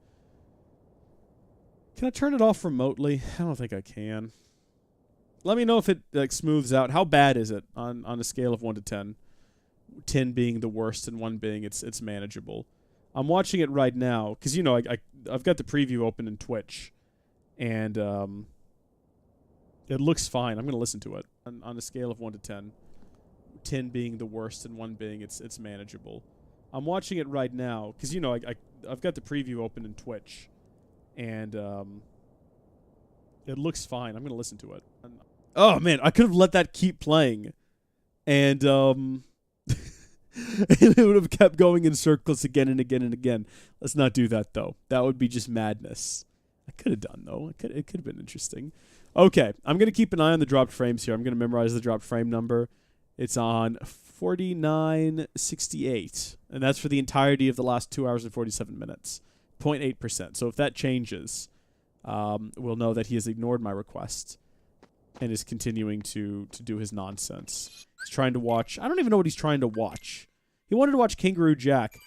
Can I turn it off remotely? I don't think I can. Let me know if it like smooths out. How bad is it on a scale of 1 to 10? 10 being the worst and 1 being it's manageable. I'm watching it right now because, you know, I've got the preview open in Twitch. And it looks fine. I'm going to listen to it on a scale of 1 to 10. 10 being the worst and 1 being it's manageable. I'm watching it right now because, you know, I've got the preview open in Twitch, and it looks fine. I'm going to listen to it. Oh, man, I could have let that keep playing, and it would have kept going in circles again and again and again. Let's not do that, though. That would be just madness. I could have done, though. It could have been interesting. Okay, I'm going to keep an eye on the dropped frames here. I'm going to memorize the dropped frame number. It's on 4968, and that's for the entirety of the last 2 hours and 47 minutes. 0.8%. So if that changes, we'll know that he has ignored my request and is continuing to do his nonsense. He's trying to watch... I don't even know what he's trying to watch. He wanted to watch Kangaroo Jack,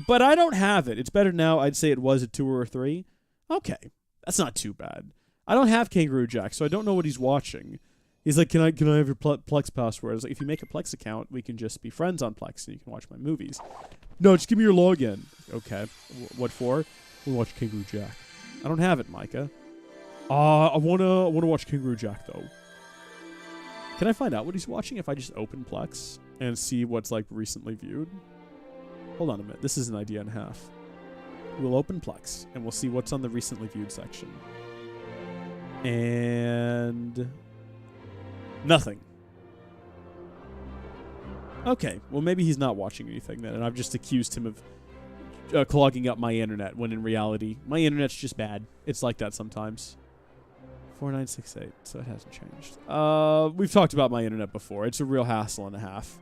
but I don't have it. It's better now. I'd say it was a 2 or a 3. Okay, that's not too bad. I don't have Kangaroo Jack, so I don't know what he's watching. He's like, can I have your Plex password? I was like, if you make a Plex account, we can just be friends on Plex, and you can watch my movies. No, just give me your login. Okay, what for? We'll watch Kangaroo Jack. I don't have it, Micah. I wanna watch Kangaroo Jack though. Can I find out what he's watching if I just open Plex and see what's like recently viewed? Hold on a minute. This is an idea and a half. We'll open Plex and we'll see what's on the recently viewed section. And nothing. Okay, well maybe he's not watching anything then, and I've just accused him of clogging up my internet, when in reality, my internet's just bad. It's like that sometimes. 4968, so it hasn't changed. We've talked about my internet before. It's a real hassle and a half.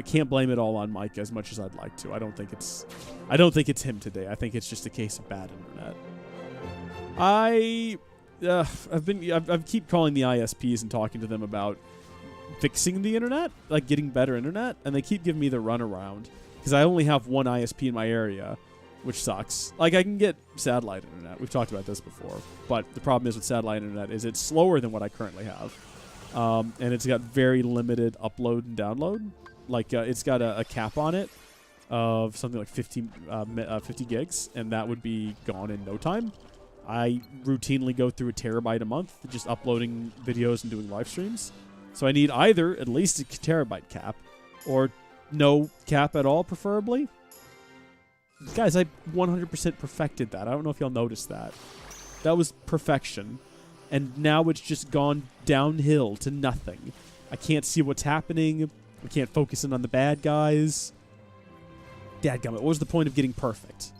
Can't blame it all on Mike as much as I'd like to. I don't think it's him today. I think it's just a case of bad internet. I keep calling the ISPs and talking to them about fixing the internet, like getting better internet, and they keep giving me the runaround because I only have one ISP in my area, which sucks. Like, I can get satellite internet. We've talked about this before, but the problem is with satellite internet is it's slower than what I currently have, and it's got very limited upload and download. Like, it's got a cap on it, of something like 50 gigs, and that would be gone in no time. I routinely go through a terabyte a month just uploading videos and doing live streams. So I need either at least a terabyte cap or no cap at all, preferably. Guys, I 100% perfected that. I don't know if y'all noticed that. That was perfection. And now it's just gone downhill to nothing. I can't see what's happening. I can't focus in on the bad guys. Dadgummit, what was the point of getting perfect?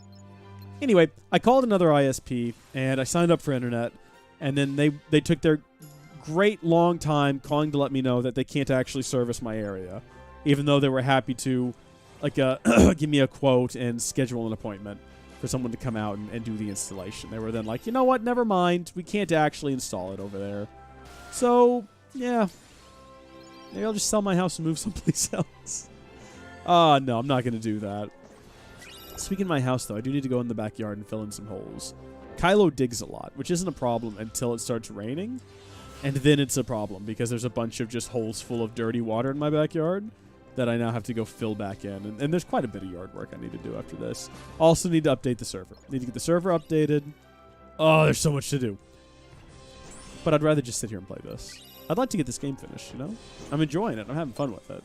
Anyway, I called another ISP, and I signed up for internet, and then they took their great long time calling to let me know that they can't actually service my area, even though they were happy to give me a quote and schedule an appointment for someone to come out and do the installation. They were then like, you know what, never mind, we can't actually install it over there. So, yeah, maybe I'll just sell my house and move someplace else. No, I'm not going to do that. Speaking of my house, though, I do need to go in the backyard and fill in some holes. Kylo digs a lot, which isn't a problem until it starts raining. And then it's a problem because there's a bunch of just holes full of dirty water in my backyard that I now have to go fill back in. And there's quite a bit of yard work I need to do after this. Also need to update the server. Need to get the server updated. Oh, there's so much to do. But I'd rather just sit here and play this. I'd like to get this game finished, you know? I'm enjoying it. I'm having fun with it.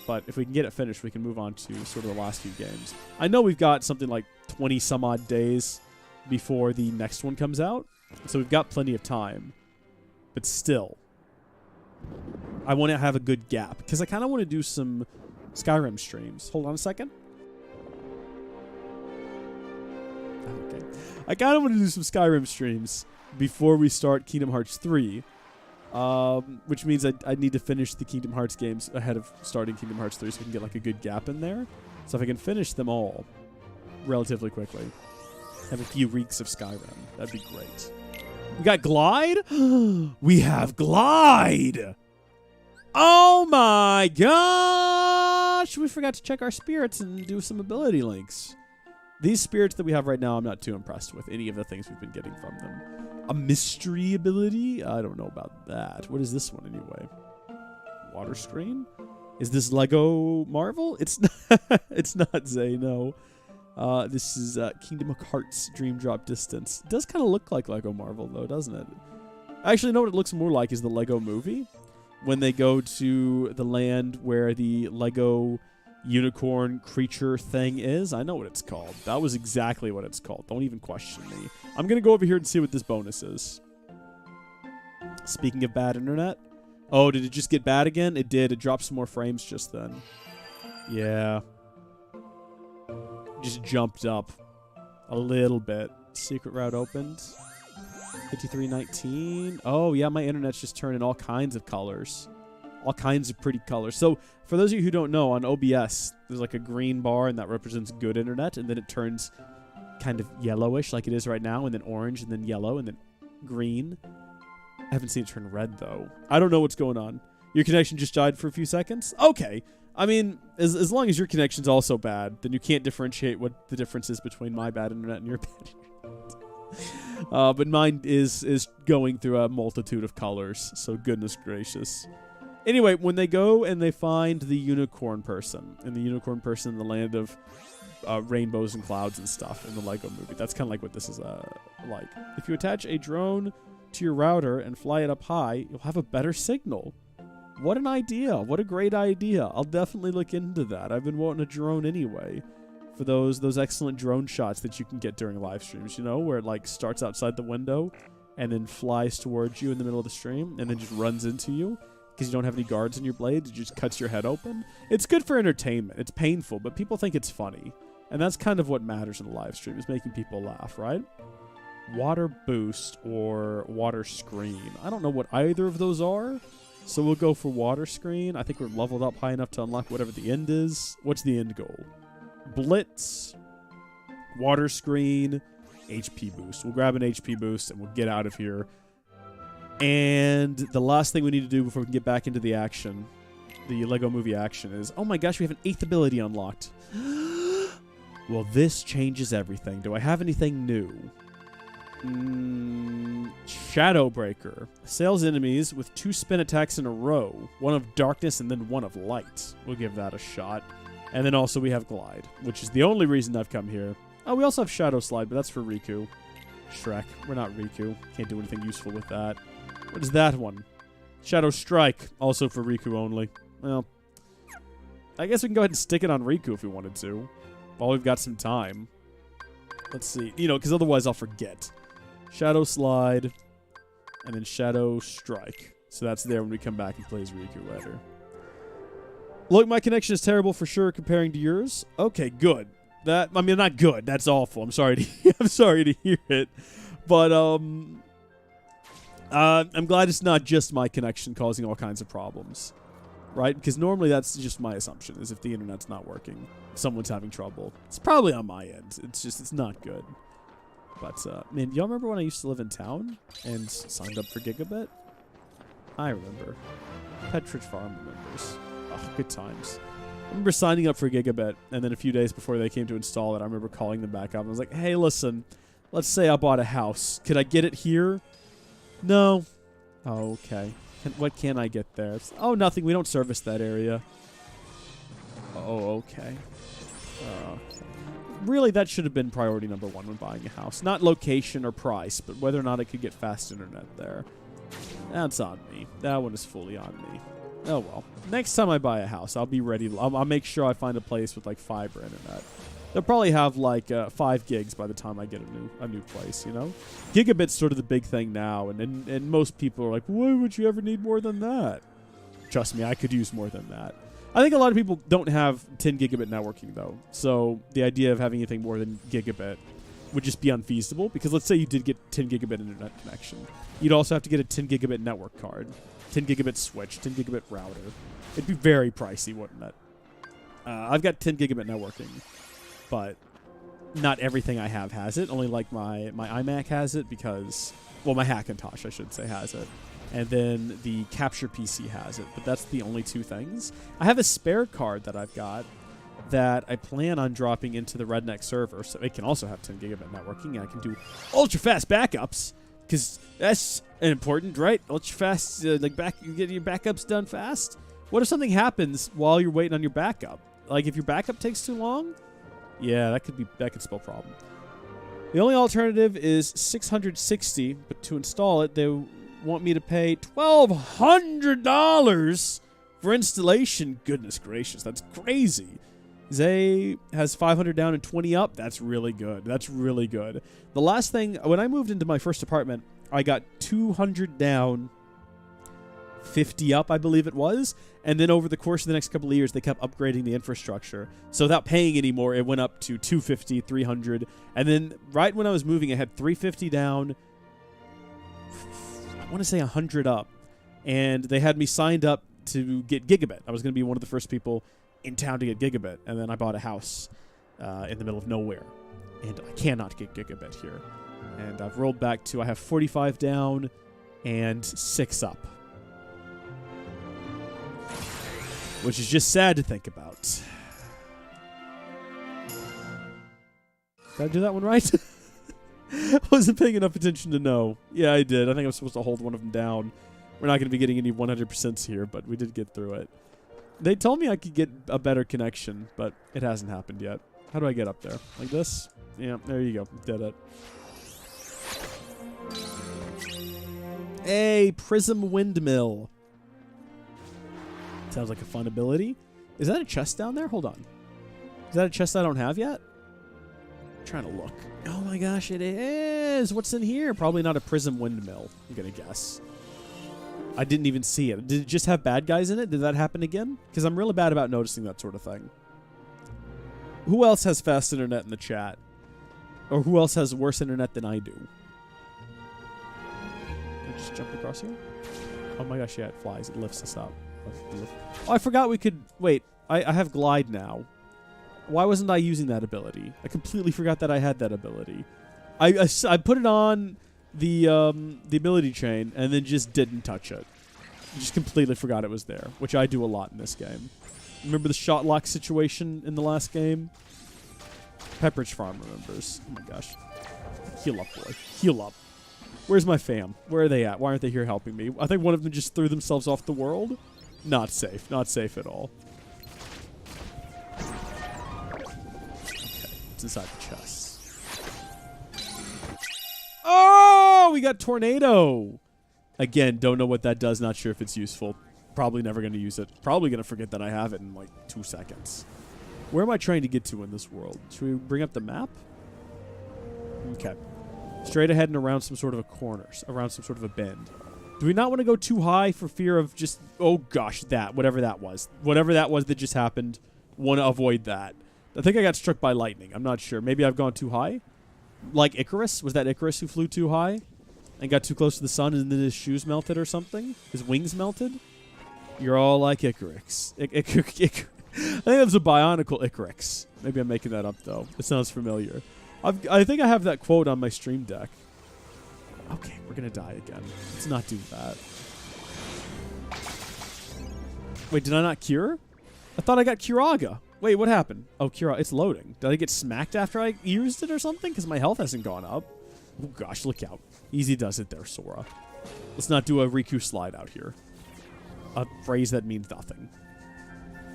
But if we can get it finished, we can move on to sort of the last few games. I know we've got something like 20 some odd days before the next one comes out. So we've got plenty of time. But still, I want to have a good gap because I kind of want to do some Skyrim streams. Hold on a second. Okay. I kind of want to do some Skyrim streams before we start Kingdom Hearts 3. Which means I need to finish the Kingdom Hearts games ahead of starting Kingdom Hearts 3 so we can get like a good gap in there. So if I can finish them all relatively quickly, have a few weeks of Skyrim, that'd be great. We got Glide? We have Glide! Oh my gosh! We forgot to check our spirits and do some ability links. These spirits that we have right now, I'm not too impressed with any of the things we've been getting from them. A mystery ability? I don't know about that. What is this one anyway? Water screen? Is this Lego Marvel? It's not, it's not Zay, no. This is Kingdom Hearts Dream Drop Distance. It does kind of look like Lego Marvel, though, doesn't it? Actually, you know what it looks more like is the Lego movie. When they go to the land where the Lego unicorn creature thing is. I know what it's called. That was exactly what it's called. Don't even question me. I'm going to go over here and see what this bonus is. Speaking of bad internet. Oh, did it just get bad again? It did. It dropped some more frames just then. Yeah. Just jumped up a little bit. Secret route opened. 5319. Oh, yeah, my internet's just turning all kinds of colors. All kinds of pretty colors. So, for those of you who don't know, on OBS, there's like a green bar, and that represents good internet, and then it turns kind of yellowish like it is right now, and then orange, and then yellow, and then green. I haven't seen it turn red, though. I don't know what's going on. Your connection just died for a few seconds? Okay. I mean, as long as your connection's also bad, then you can't differentiate what the difference is between my bad internet and your bad internet. But mine is going through a multitude of colors, so goodness gracious. Anyway, when they go and they find the unicorn person, and the unicorn person in the land of rainbows and clouds and stuff in the Lego movie, that's kind of like what this is like. If you attach a drone to your router and fly it up high, you'll have a better signal. What an idea. What a great idea. I'll definitely look into that. I've been wanting a drone anyway for those excellent drone shots that you can get during live streams, you know, where it like starts outside the window and then flies towards you in the middle of the stream and then just runs into you because you don't have any guards in your blade. It just cuts your head open. It's good for entertainment. It's painful, but people think it's funny. And that's kind of what matters in a live stream, is making people laugh, right? Water boost or water screen. I don't know what either of those are. So we'll go for water screen. I think we're leveled up high enough to unlock whatever the end is. What's the end goal? Blitz, water screen, HP boost. We'll grab an HP boost and we'll get out of here. And the last thing we need to do before we can get back into the action, the Lego movie action, is, oh my gosh, we have an 8th ability unlocked. Well, this changes everything. Do I have anything new? Shadowbreaker. Assails enemies with 2 spin attacks in a row. One of darkness and then one of light. We'll give that a shot. And then also we have Glide, which is the only reason I've come here. Oh, we also have Shadow Slide, but that's for Riku. Shrek. We're not Riku. Can't do anything useful with that. What is that one? Shadow Strike, also for Riku only. Well, I guess we can go ahead and stick it on Riku if we wanted to, while we've got some time. Let's see. You know, because otherwise I'll forget. Shadow Slide, and then Shadow Strike. So that's there when we come back and play as Riku later. Look, my connection is terrible for sure comparing to yours. Okay, good. That, I mean, not good. That's awful. I'm sorry to I'm sorry to hear it. But I'm glad it's not just my connection causing all kinds of problems. Right? Because normally that's just my assumption, is if the internet's not working, someone's having trouble. It's probably on my end. It's just, it's not good. But, man, y'all remember when I used to live in town and signed up for Gigabit? I remember. Petridge Farm remembers. Oh, good times. I remember signing up for Gigabit, and then a few days before they came to install it, I remember calling them back up. And I was like, hey, listen, let's say I bought a house. Could I get it here? No. Oh, okay. What can I get there? Oh, nothing. We don't service that area. Oh, okay. Okay. Really, that should have been priority number one when buying a house. Not location or price, but whether or not I could get fast internet there. That's on me. That one is fully on me. Oh, well. Next time I buy a house, I'll be ready. I'll make sure I find a place with, like, fiber internet. They'll probably have, like, 5 gigs by the time I get a new place, you know? Gigabit's sort of the big thing now, and most people are like, why would you ever need more than that? Trust me, I could use more than that. I think a lot of people don't have 10 gigabit networking, though. So the idea of having anything more than gigabit would just be unfeasible, because let's say you did get 10 gigabit internet connection. You'd also have to get a 10 gigabit network card, 10 gigabit switch, 10 gigabit router. It'd be very pricey, wouldn't it? I've got 10 gigabit networking, but not everything I have has it. Only like my iMac has it because, well, my Hackintosh, I should say, has it. And then the Capture PC has it, but that's the only 2 things. I have a spare card that I've got that I plan on dropping into the Redneck server, so it can also have 10 gigabit networking, and I can do ultra-fast backups, because that's important, right? Ultra-fast, you get your backups done fast? What if something happens while you're waiting on your backup? Like, if your backup takes too long? Yeah, that could spell problem. The only alternative is $660, but to install it, they want me to pay $1,200 for installation. Goodness gracious, that's crazy. Zay has 500 down and 20 up. That's really good. That's really good. The last thing, when I moved into my first apartment, I got 200 down, 50 up, I believe it was. And then over the course of the next couple of years, they kept upgrading the infrastructure. So without paying anymore, it went up to 250, 300. And then right when I was moving, I had 350 down, I want to say 100 up. And they had me signed up to get Gigabit. I was going to be one of the first people in town to get Gigabit. And then I bought a house in the middle of nowhere. And I cannot get Gigabit here. And I've rolled back to, I have 45 down and 6 up. Which is just sad to think about. Did I do that one right? I wasn't paying enough attention to know. Yeah, I did. I think I was supposed to hold one of them down. We're not going to be getting any 100% here, but we did get through it. They told me I could get a better connection, but it hasn't happened yet. How do I get up there? Like this? Yeah, there you go. Did it. Hey, Prism Windmill. Sounds like a fun ability. Is that a chest down there? Hold on. Is that a chest I don't have yet? I'm trying to look. Oh my gosh, it is. What's in here? Probably not a Prism Windmill, I'm going to guess. I didn't even see it. Did it just have bad guys in it? Did that happen again? Because I'm really bad about noticing that sort of thing. Who else has fast internet in the chat? Or who else has worse internet than I do? Can I just jump across here? Oh my gosh, yeah, it flies. It lifts us up. Oh, I forgot we could... Wait, I have Glide now. Why wasn't I using that ability? I completely forgot that I had that ability. I put it on the ability chain and then just didn't touch it. Just completely forgot it was there, which I do a lot in this game. Remember the shot lock situation in the last game? Pepperidge Farm remembers. Oh my gosh. Heal up, boy. Heal up. Where's my fam? Where are they at? Why aren't they here helping me? I think one of them just threw themselves off the world. Not safe. Not safe at all. inside the chest. Oh, we got tornado. Again, don't know what that does. Not sure if it's useful. Probably never going to use it. Probably going to forget that I have it in like 2 seconds. Where am I trying to get to in this world? Should we bring up the map? Okay. Straight ahead and around some sort of a corner. Around some sort of a bend. Do we not want to go too high for fear of just... Oh, gosh, whatever that was. Whatever that was that just happened. Want to avoid that. I think I got struck by lightning. I'm not sure. Maybe I've gone too high? Like Icarus? Was that Icarus who flew too high? And got too close to the sun and then his shoes melted or something? His wings melted? You're all like Icarus. I think that's a bionicle Icarus. Maybe I'm making that up, though. It sounds familiar. I think I have that quote on my stream deck. Okay, we're going to die again. Let's not do that. Wait, did I not cure? I thought I got Curaga. Wait, what happened? Oh, Cura, it's loading. Did I get smacked after I used it or something? Because my health hasn't gone up. Oh, gosh, look out. Easy does it there, Sora. Let's not do a Riku slide out here. A phrase that means nothing.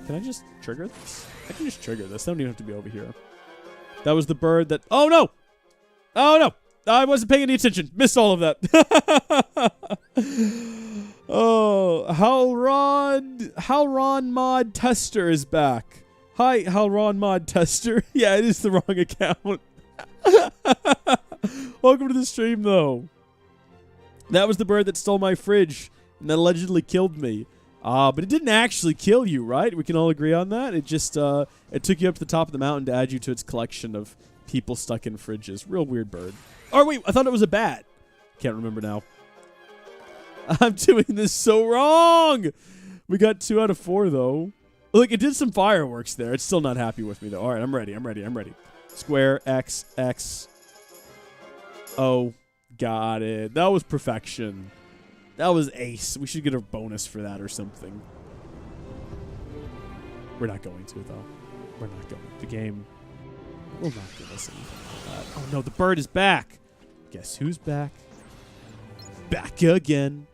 Can I just trigger this? I can just trigger this. I don't even have to be over here. That was the bird that... Oh, no! Oh, no! I wasn't paying any attention. Missed all of that. Oh, Halron Mod Tester is back. Hi, Halron Mod Tester. Yeah, it is the wrong account. Welcome to the stream, though. That was the bird that stole my fridge and that allegedly killed me. But it didn't actually kill you, right? We can all agree on that. It just it took you up to the top of the mountain to add you to its collection of people stuck in fridges. Real weird bird. Oh, wait, I thought it was a bat. Can't remember now. I'm doing this so wrong. We got 2 out of 4, though. Look, it did some fireworks there. It's still not happy with me, though. All right, I'm ready. Square, X, X. Oh, got it. That was perfection. That was ace. We should get a bonus for that or something. We're not going to, though. We're not going. The game will not give us anything like that. Oh, no, the bird is back. Guess who's back? Back again.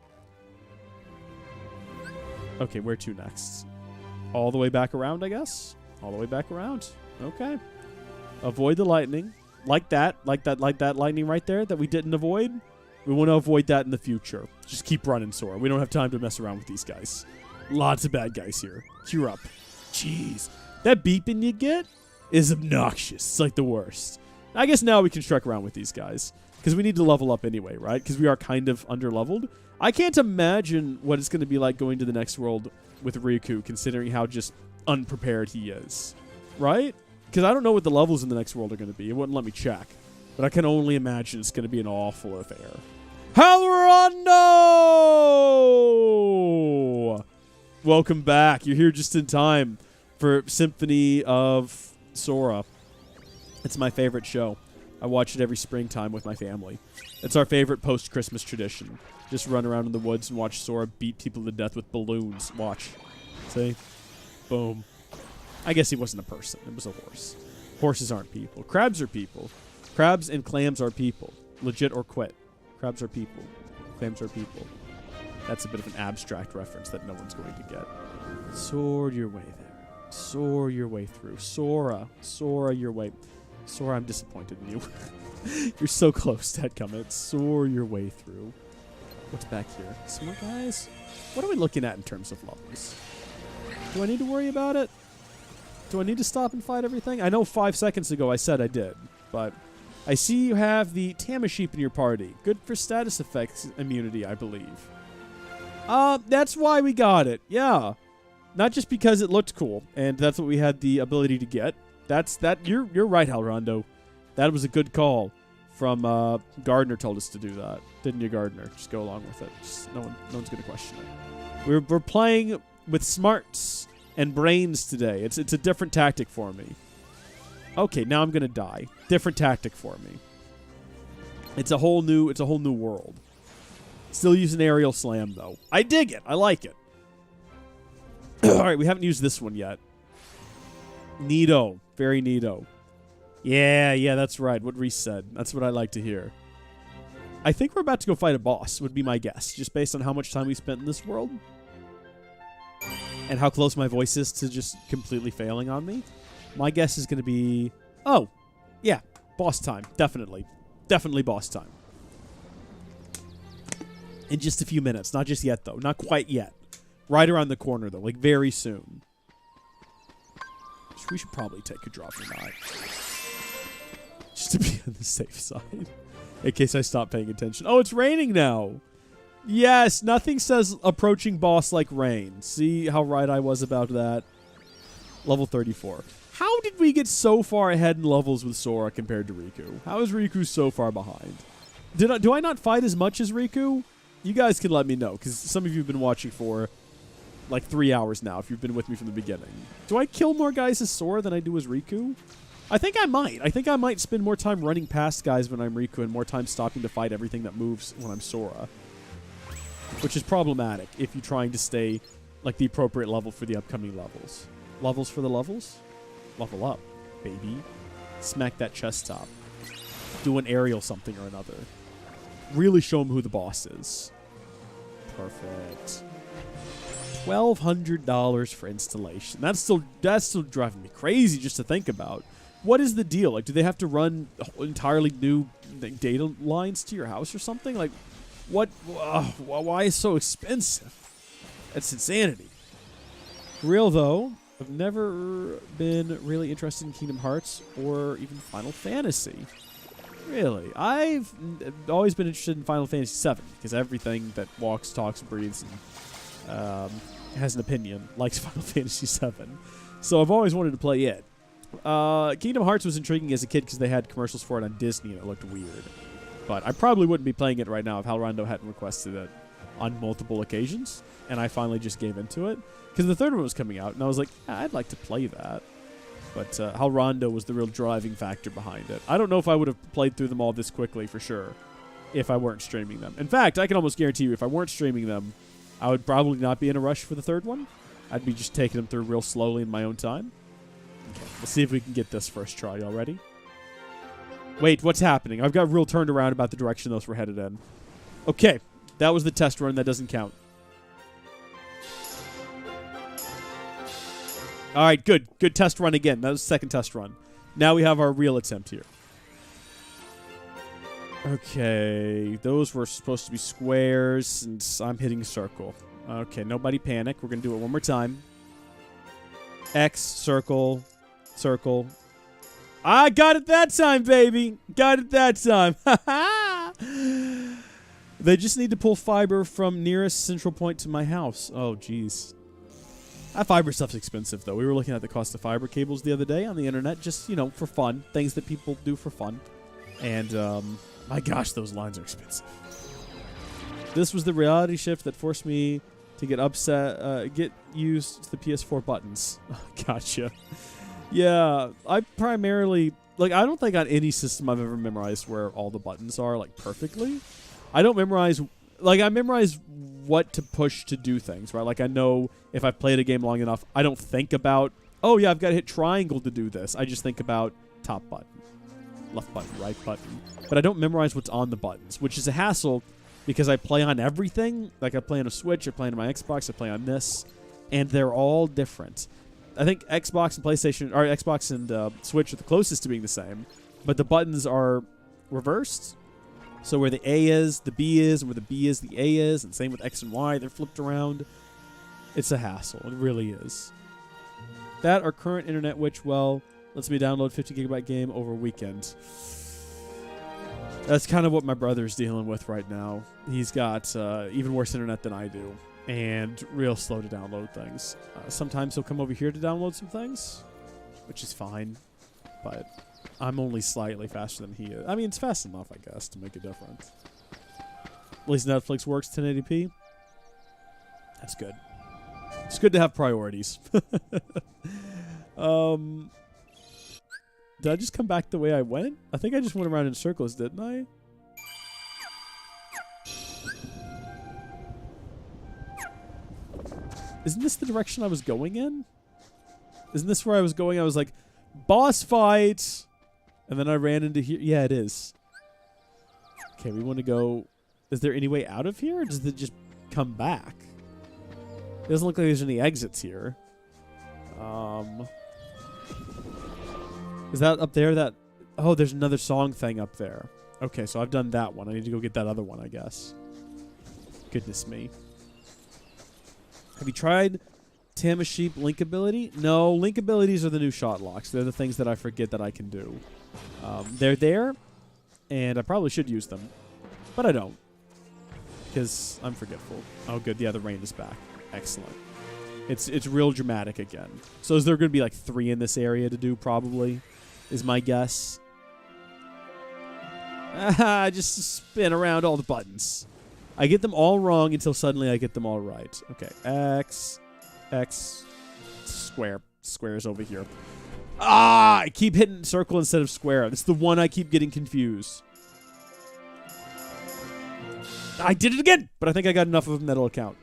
Okay, where to next? All the way back around, I guess? All the way back around. Okay. Avoid the lightning. Like that lightning right there that we didn't avoid. We want to avoid that in the future. Just keep running, Sora. We don't have time to mess around with these guys. Lots of bad guys here. Cure up. Jeez. That beeping you get is obnoxious. It's like the worst. I guess now we can truck around with these guys. Because we need to level up anyway, right? Because we are kind of under-leveled. I can't imagine what it's going to be like going to the next world with Riku, considering how just unprepared he is. Right? Because I don't know what the levels in the next world are going to be. It wouldn't let me check. But I can only imagine it's going to be an awful affair. Halrondo! Welcome back. You're here just in time for Symphony of Sora. It's my favorite show. I watch it every springtime with my family. It's our favorite post-Christmas tradition. Just run around in the woods and watch Sora beat people to death with balloons. Watch. See? Boom. I guess he wasn't a person. It was a horse. Horses aren't people. Crabs are people. Crabs and clams are people. Legit or quit. Crabs are people. Clams are people. That's a bit of an abstract reference that no one's going to get. Soar your way there. Soar your way through. Sora. Sora your way. Sora, I'm disappointed in you. You're so close, dadgummit. Soar your way through. What's back here? Some more guys? What are we looking at in terms of levels? Do I need to worry about it? Do I need to stop and fight everything? I know 5 seconds ago I said I did, but I see you have the Tamasheep in your party. Good for status effects immunity, I believe. That's why we got it. Yeah. Not just because it looked cool, and that's what we had the ability to get. You're right, Halrondo. That was a good call from Gardner told us to do that. Didn't you, Gardner? Just go along with it. No one's going to question it. We're playing with smarts and brains today. It's a different tactic for me. Okay, now I'm going to die. Different tactic for me. It's a whole new world. Still using aerial slam though. I dig it. I like it. All right, we haven't used this one yet. Neato. Very neato. Yeah, that's right. What Reese said. That's what I like to hear. I think we're about to go fight a boss, would be my guess, just based on how much time we spent in this world. And how close my voice is to just completely failing on me. My guess is going to be... Oh, Yeah, boss time. Definitely. Definitely boss time. In just a few minutes. Not just yet, though. Not quite yet. Right around the corner, though. Like, very soon. We should probably take a drop or not. Just to be on the safe side. In case I stop paying attention. Oh, it's raining now. Yes, nothing says approaching boss like rain. See how right I was about that? Level 34. How did we get so far ahead in levels with Sora compared to Riku? How is Riku so far behind? Do I not fight as much as Riku? You guys can let me know, because some of you have been watching for like 3 hours now, if you've been with me from the beginning. Do I kill more guys as Sora than I do as Riku? I think I might. I think I might spend more time running past guys when I'm Riku and more time stopping to fight everything that moves when I'm Sora. Which is problematic if you're trying to stay like the appropriate level for the upcoming levels. Levels for the levels? Level up, baby. Smack that chest top. Do an aerial something or another. Really show them who the boss is. Perfect. $1,200 for installation. That's still driving me crazy just to think about. What is the deal? Like, do they have to run entirely new data lines to your house or something? Like, what? Why is it so expensive? That's insanity. For real though, I've never been really interested in Kingdom Hearts or even Final Fantasy. Really, I've always been interested in Final Fantasy VII because everything that walks, talks, breathes, and has an opinion likes Final Fantasy VII. So I've always wanted to play it. Kingdom Hearts was intriguing as a kid because they had commercials for it on Disney and it looked weird. But I probably wouldn't be playing it right now if Hal Rondo hadn't requested it on multiple occasions, and I finally just gave into it. Because the third one was coming out, and I was like, I'd like to play that. But Hal Rondo was the real driving factor behind it. I don't know if I would have played through them all this quickly, for sure, if I weren't streaming them. In fact, I can almost guarantee you, if I weren't streaming them, I would probably not be in a rush for the third one. I'd be just taking them through real slowly in my own time. Okay, let's see if we can get this first try. Y'all ready? Wait, what's happening? I've got real turned around about the direction those were headed in. Okay, that was the test run. That doesn't count. All right, good. Good test run again. That was the second test run. Now we have our real attempt here. Okay, those were supposed to be squares, and I'm hitting circle. Okay, nobody panic. We're going to do it one more time. X, circle, circle. I got it that time, baby. Got it that time. They just need to pull fiber from nearest central point to my house. Oh, jeez. That fiber stuff's expensive, though. We were looking at the cost of fiber cables the other day on the internet, just, you know, for fun. Things that people do for fun. And, my gosh, those lines are expensive. This was the reality shift that forced me to get upset, get used to the PS4 buttons. Gotcha. Yeah, I primarily, like, I don't think on any system I've ever memorized where all the buttons are, like, perfectly. I don't memorize, like, I memorize what to push to do things, right? Like, I know if I've played a game long enough, I don't think about, oh, yeah, I've got to hit triangle to do this. I just think about top button, left button, right button. But I don't memorize what's on the buttons, which is a hassle because I play on everything. Like, I play on a Switch, I play on my Xbox, I play on this, and they're all different. I think Xbox and PlayStation, or Xbox and Switch are the closest to being the same, but the buttons are reversed. So where the A is, the B is, and where the B is, the A is, and same with X and Y, they're flipped around. It's a hassle. It really is. That our current internet, which, well, lets me download 50 gigabyte game over a weekend. That's kind of what my brother's dealing with right now. He's got even worse internet than I do. And real slow to download things. Sometimes he'll come over here to download some things, which is fine, but I'm only slightly faster than he is. I mean, it's fast enough, I guess, to make a difference. At least Netflix works 1080p. That's good. It's good to have priorities. Did I just come back the way I went? I think I just went around in circles, didn't I? Isn't this the direction I was going in? Isn't this where I was going? I was like, boss fight! And then I ran into here. Yeah, it is. Okay, we want to go... Is there any way out of here, or does it just come back? It doesn't look like there's any exits here. Is that up there that... Oh, there's another song thing up there. Okay, so I've done that one. I need to go get that other one, I guess. Goodness me. Have you tried Tamashheap link ability? No, link abilities are the new shot locks. They're the things that I forget that I can do. They're there, and I probably should use them, but I don't because I'm forgetful. Oh, good. Yeah, the rain is back. Excellent. It's real dramatic again. So is there going to be like 3 in this area to do? Probably, is my guess. Just spin around all the buttons. I get them all wrong until suddenly I get them all right. Okay, X, square. Square's over here. I keep hitting circle instead of square. It's the one I keep getting confused. I did it again, but I think I got enough of them that'll count.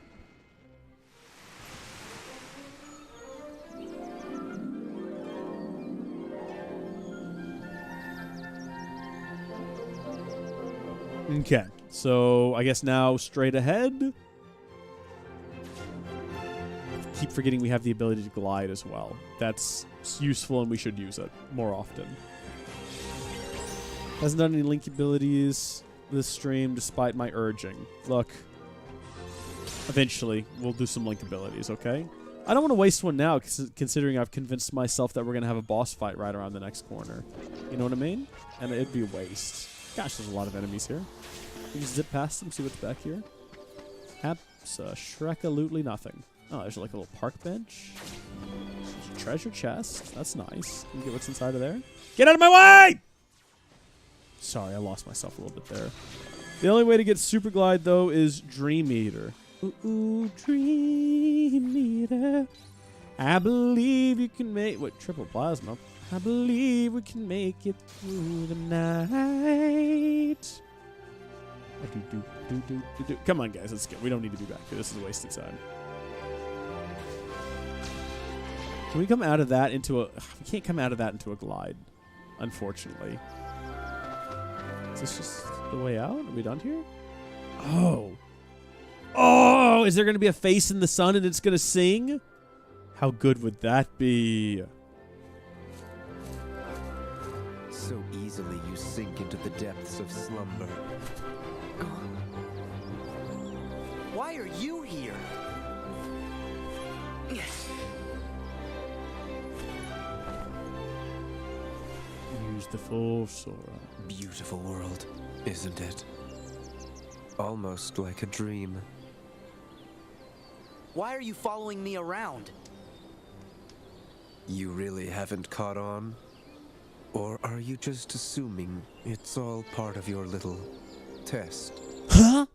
Okay, so I guess now straight ahead. Keep forgetting we have the ability to glide as well. That's useful and we should use it more often. Hasn't done any link abilities this stream despite my urging. Look, eventually we'll do some link abilities, okay? I don't want to waste one now considering I've convinced myself that we're going to have a boss fight right around the next corner. You know what I mean? And it'd be a waste. Gosh, there's a lot of enemies here. Can you zip past them, see what's back here? Shrek-a-lootly nothing. Oh, there's like a little park bench. There's a treasure chest. That's nice. Can you get what's inside of there? Get out of my way! Sorry, I lost myself a little bit there. The only way to get Super Glide, though, is Dream Eater. Ooh, Dream Eater. I believe you can make... What? Triple plasma. I believe we can make it through the night. Come on, guys. Let's go. We don't need to be back here. This is a wasted time. Can we come out of that into a... We can't come out of that into a glide, unfortunately. Is this just the way out? Are we done here? Oh. Oh, is there going to be a face in the sun and it's going to sing? How good would that be? So easily you sink into the depths of slumber. Why are you here? Use the full Sora. Beautiful world, isn't it? Almost like a dream. Why are you following me around? You really haven't caught on? Or are you just assuming it's all part of your little test? Huh?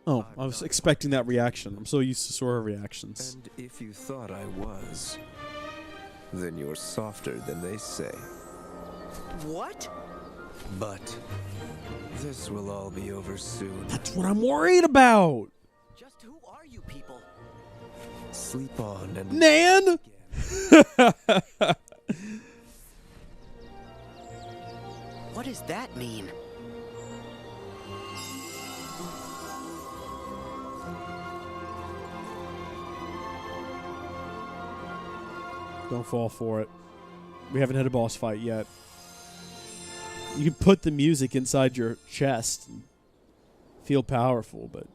Oh, I was expecting that reaction. I'm so used to Sora reactions. And if you thought I was, then you're softer than they say. What? But this will all be over soon. That's what I'm worried about. Just who are you people? Sleep on and... Nan? What does that mean? Don't fall for it. We haven't had a boss fight yet. You can put the music inside your chest and feel powerful, but...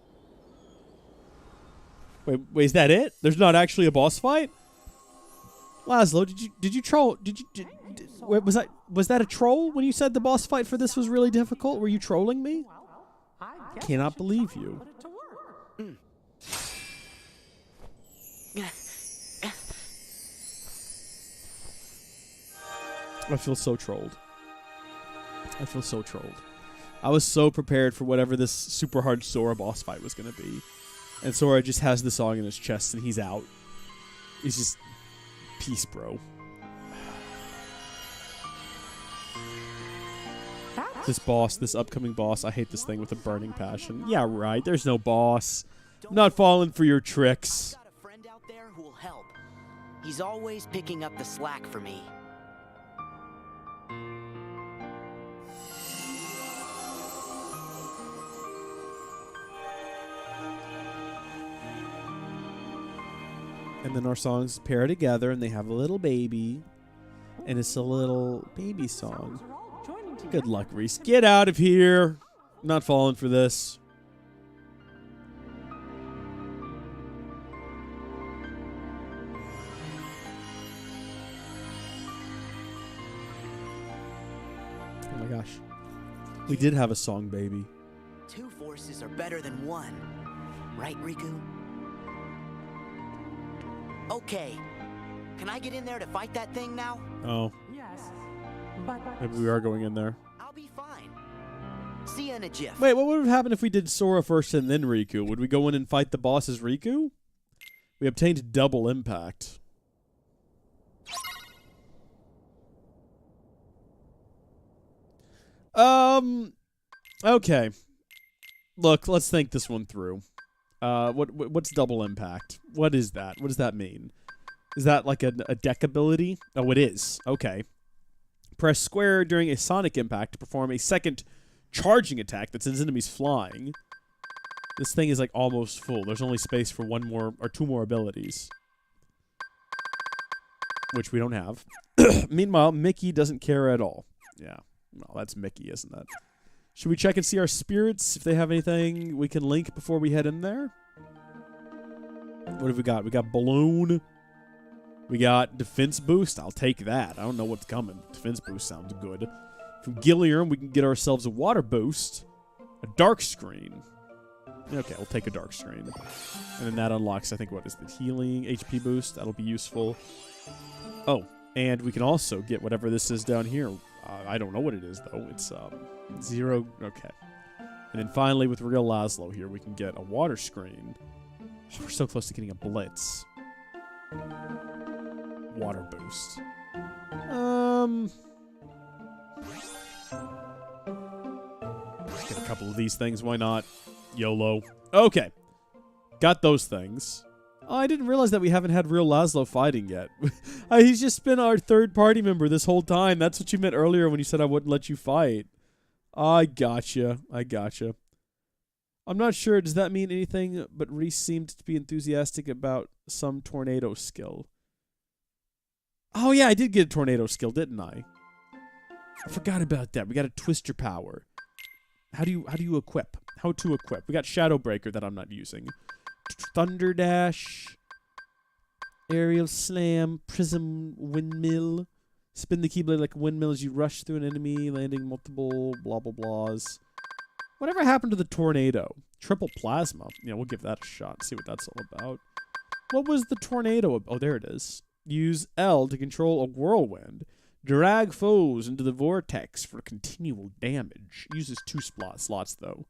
Wait, is that it? There's not actually a boss fight? Laszlo, did you troll? Wait, was that a troll when you said the boss fight for this was really difficult? Were you trolling me? I cannot believe you. I feel so trolled. I feel so trolled. I was so prepared for whatever this super hard Sora boss fight was going to be. And Sora just has the song in his chest and he's out. He's just... Peace, bro. This upcoming boss, I hate this thing with a burning passion. Yeah, right. There's no boss. I'm not falling for your tricks. I've got a friend out there who will help. He's always picking up the slack for me. And then our songs pair together and they have a little baby. And it's a little baby song. join together. Good luck, Reese. Get out of here. Not falling for this. Oh my gosh. We did have a song, baby. Two forces are better than one. Right, Riku? Okay. Can I get in there to fight that thing now? Oh, Yes, but maybe we are going in there. I'll be fine. See you in a jiff. Wait, what would have happened if we did Sora first and then Riku? Would we go in and fight the boss as Riku? We obtained double impact. Okay. Look, let's think this one through. What's double impact? What is that? What does that mean? Is that like a deck ability? Oh, it is. Okay. Press square during a sonic impact to perform a second charging attack that sends enemies flying. This thing is like almost full. There's only space for one more or two more abilities, which we don't have. Meanwhile, Mickey doesn't care at all. Yeah. Well, that's Mickey, isn't it? Should we check and see our spirits, if they have anything we can link before we head in there? What have we got? We got Balloon. We got Defense Boost. I'll take that. I don't know what's coming. Defense Boost sounds good. From Gilliam, we can get ourselves a Water Boost. A Dark Screen. Okay, we'll take a Dark Screen. And then that unlocks, I think, what is the Healing HP Boost? That'll be useful. Oh, and we can also get whatever this is down here. I don't know what it is, though. It's 0. Okay. And then finally, with Real Laszlo here, we can get a Water Screen. Oh, we're so close to getting a Blitz. Water Boost. Let's get a couple of these things. Why not? YOLO. Okay. Got those things. Oh, I didn't realize that we haven't had Real Laszlo fighting yet. He's just been our third party member this whole time. That's what you meant earlier when you said I wouldn't let you fight. I gotcha. I'm not sure. Does that mean anything? But Reese seemed to be enthusiastic about some tornado skill. Oh, yeah, I did get a tornado skill, didn't I? I forgot about that. We got a twister power. How do you equip? How to equip? We got Shadow Breaker that I'm not using. Thunder Dash, Aerial Slam, Prism Windmill. Spin the Keyblade like a windmill as you rush through an enemy, landing multiple blah blah blahs. Whatever happened to the tornado? Triple Plasma. Yeah, we'll give that a shot. See what that's all about. What was the tornado? Oh, there it is. Use L to control a whirlwind. Drag foes into the vortex for continual damage. Uses 2 slots, though.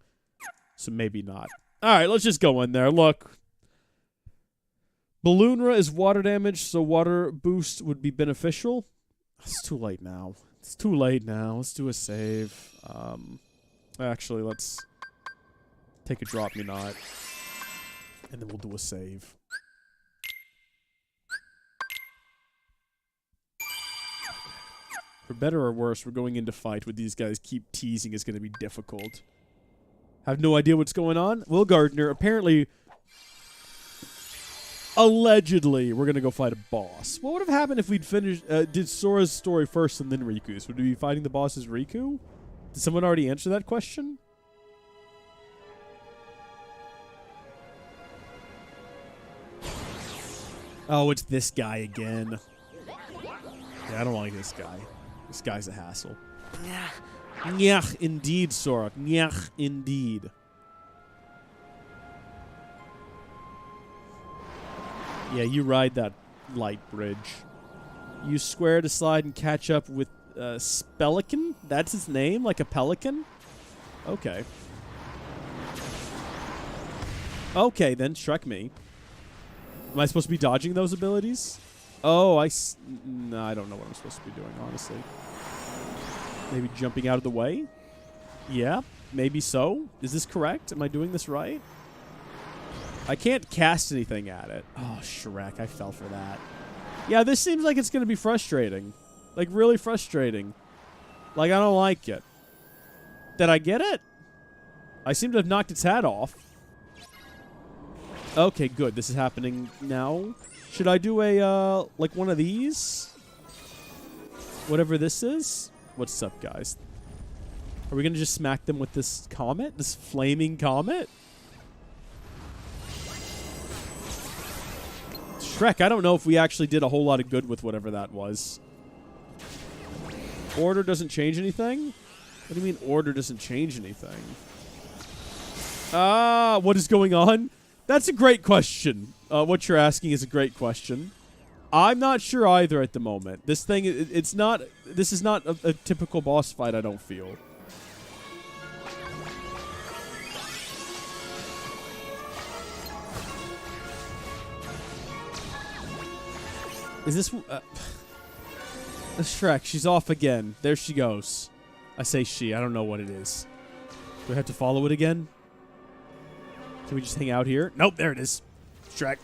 So maybe not. Alright, let's just go in there. Look. Balloonra is water damage, so water boost would be beneficial. It's too late now. Let's do a save. Actually, let's take a drop me not. And then we'll do a save. For better or worse, we're going into fight with these guys. Keep teasing is going to be difficult. Have no idea what's going on. Will Gardner, apparently, allegedly, we're going to go fight a boss. What would have happened if we'd finished, did Sora's story first and then Riku's? Would we be fighting the boss as Riku? Did someone already answer that question? Oh, it's this guy again. Yeah, I don't like this guy. This guy's a hassle. Nyah, indeed, Sora. Nyah, indeed. Yeah, you ride that light bridge. Use square to slide and catch up with Spelican? That's his name? Like a pelican? Okay. Okay, then strike me. Am I supposed to be dodging those abilities? Oh, no, I don't know what I'm supposed to be doing, honestly. Maybe jumping out of the way? Yeah, maybe so. Is this correct? Am I doing this right? I can't cast anything at it. Oh, Shrek, I fell for that. Yeah, this seems like it's going to be frustrating. Like, really frustrating. Like, I don't like it. Did I get it? I seem to have knocked its hat off. Okay, good. This is happening now. Should I do a, like one of these? Whatever this is? What's up, guys? Are we going to just smack them with this comet? This flaming comet? Shrek, I don't know if we actually did a whole lot of good with whatever that was. Order doesn't change anything? What do you mean order doesn't change anything? Ah, what is going on? That's a great question. What you're asking is a great question. I'm not sure either at the moment. This thing, it's not, this is not a typical boss fight, I don't feel. Is this... Shrek, she's off again. There she goes. I say she, I don't know what it is. Do I have to follow it again? Can we just hang out here? Nope, there it is. Shrek.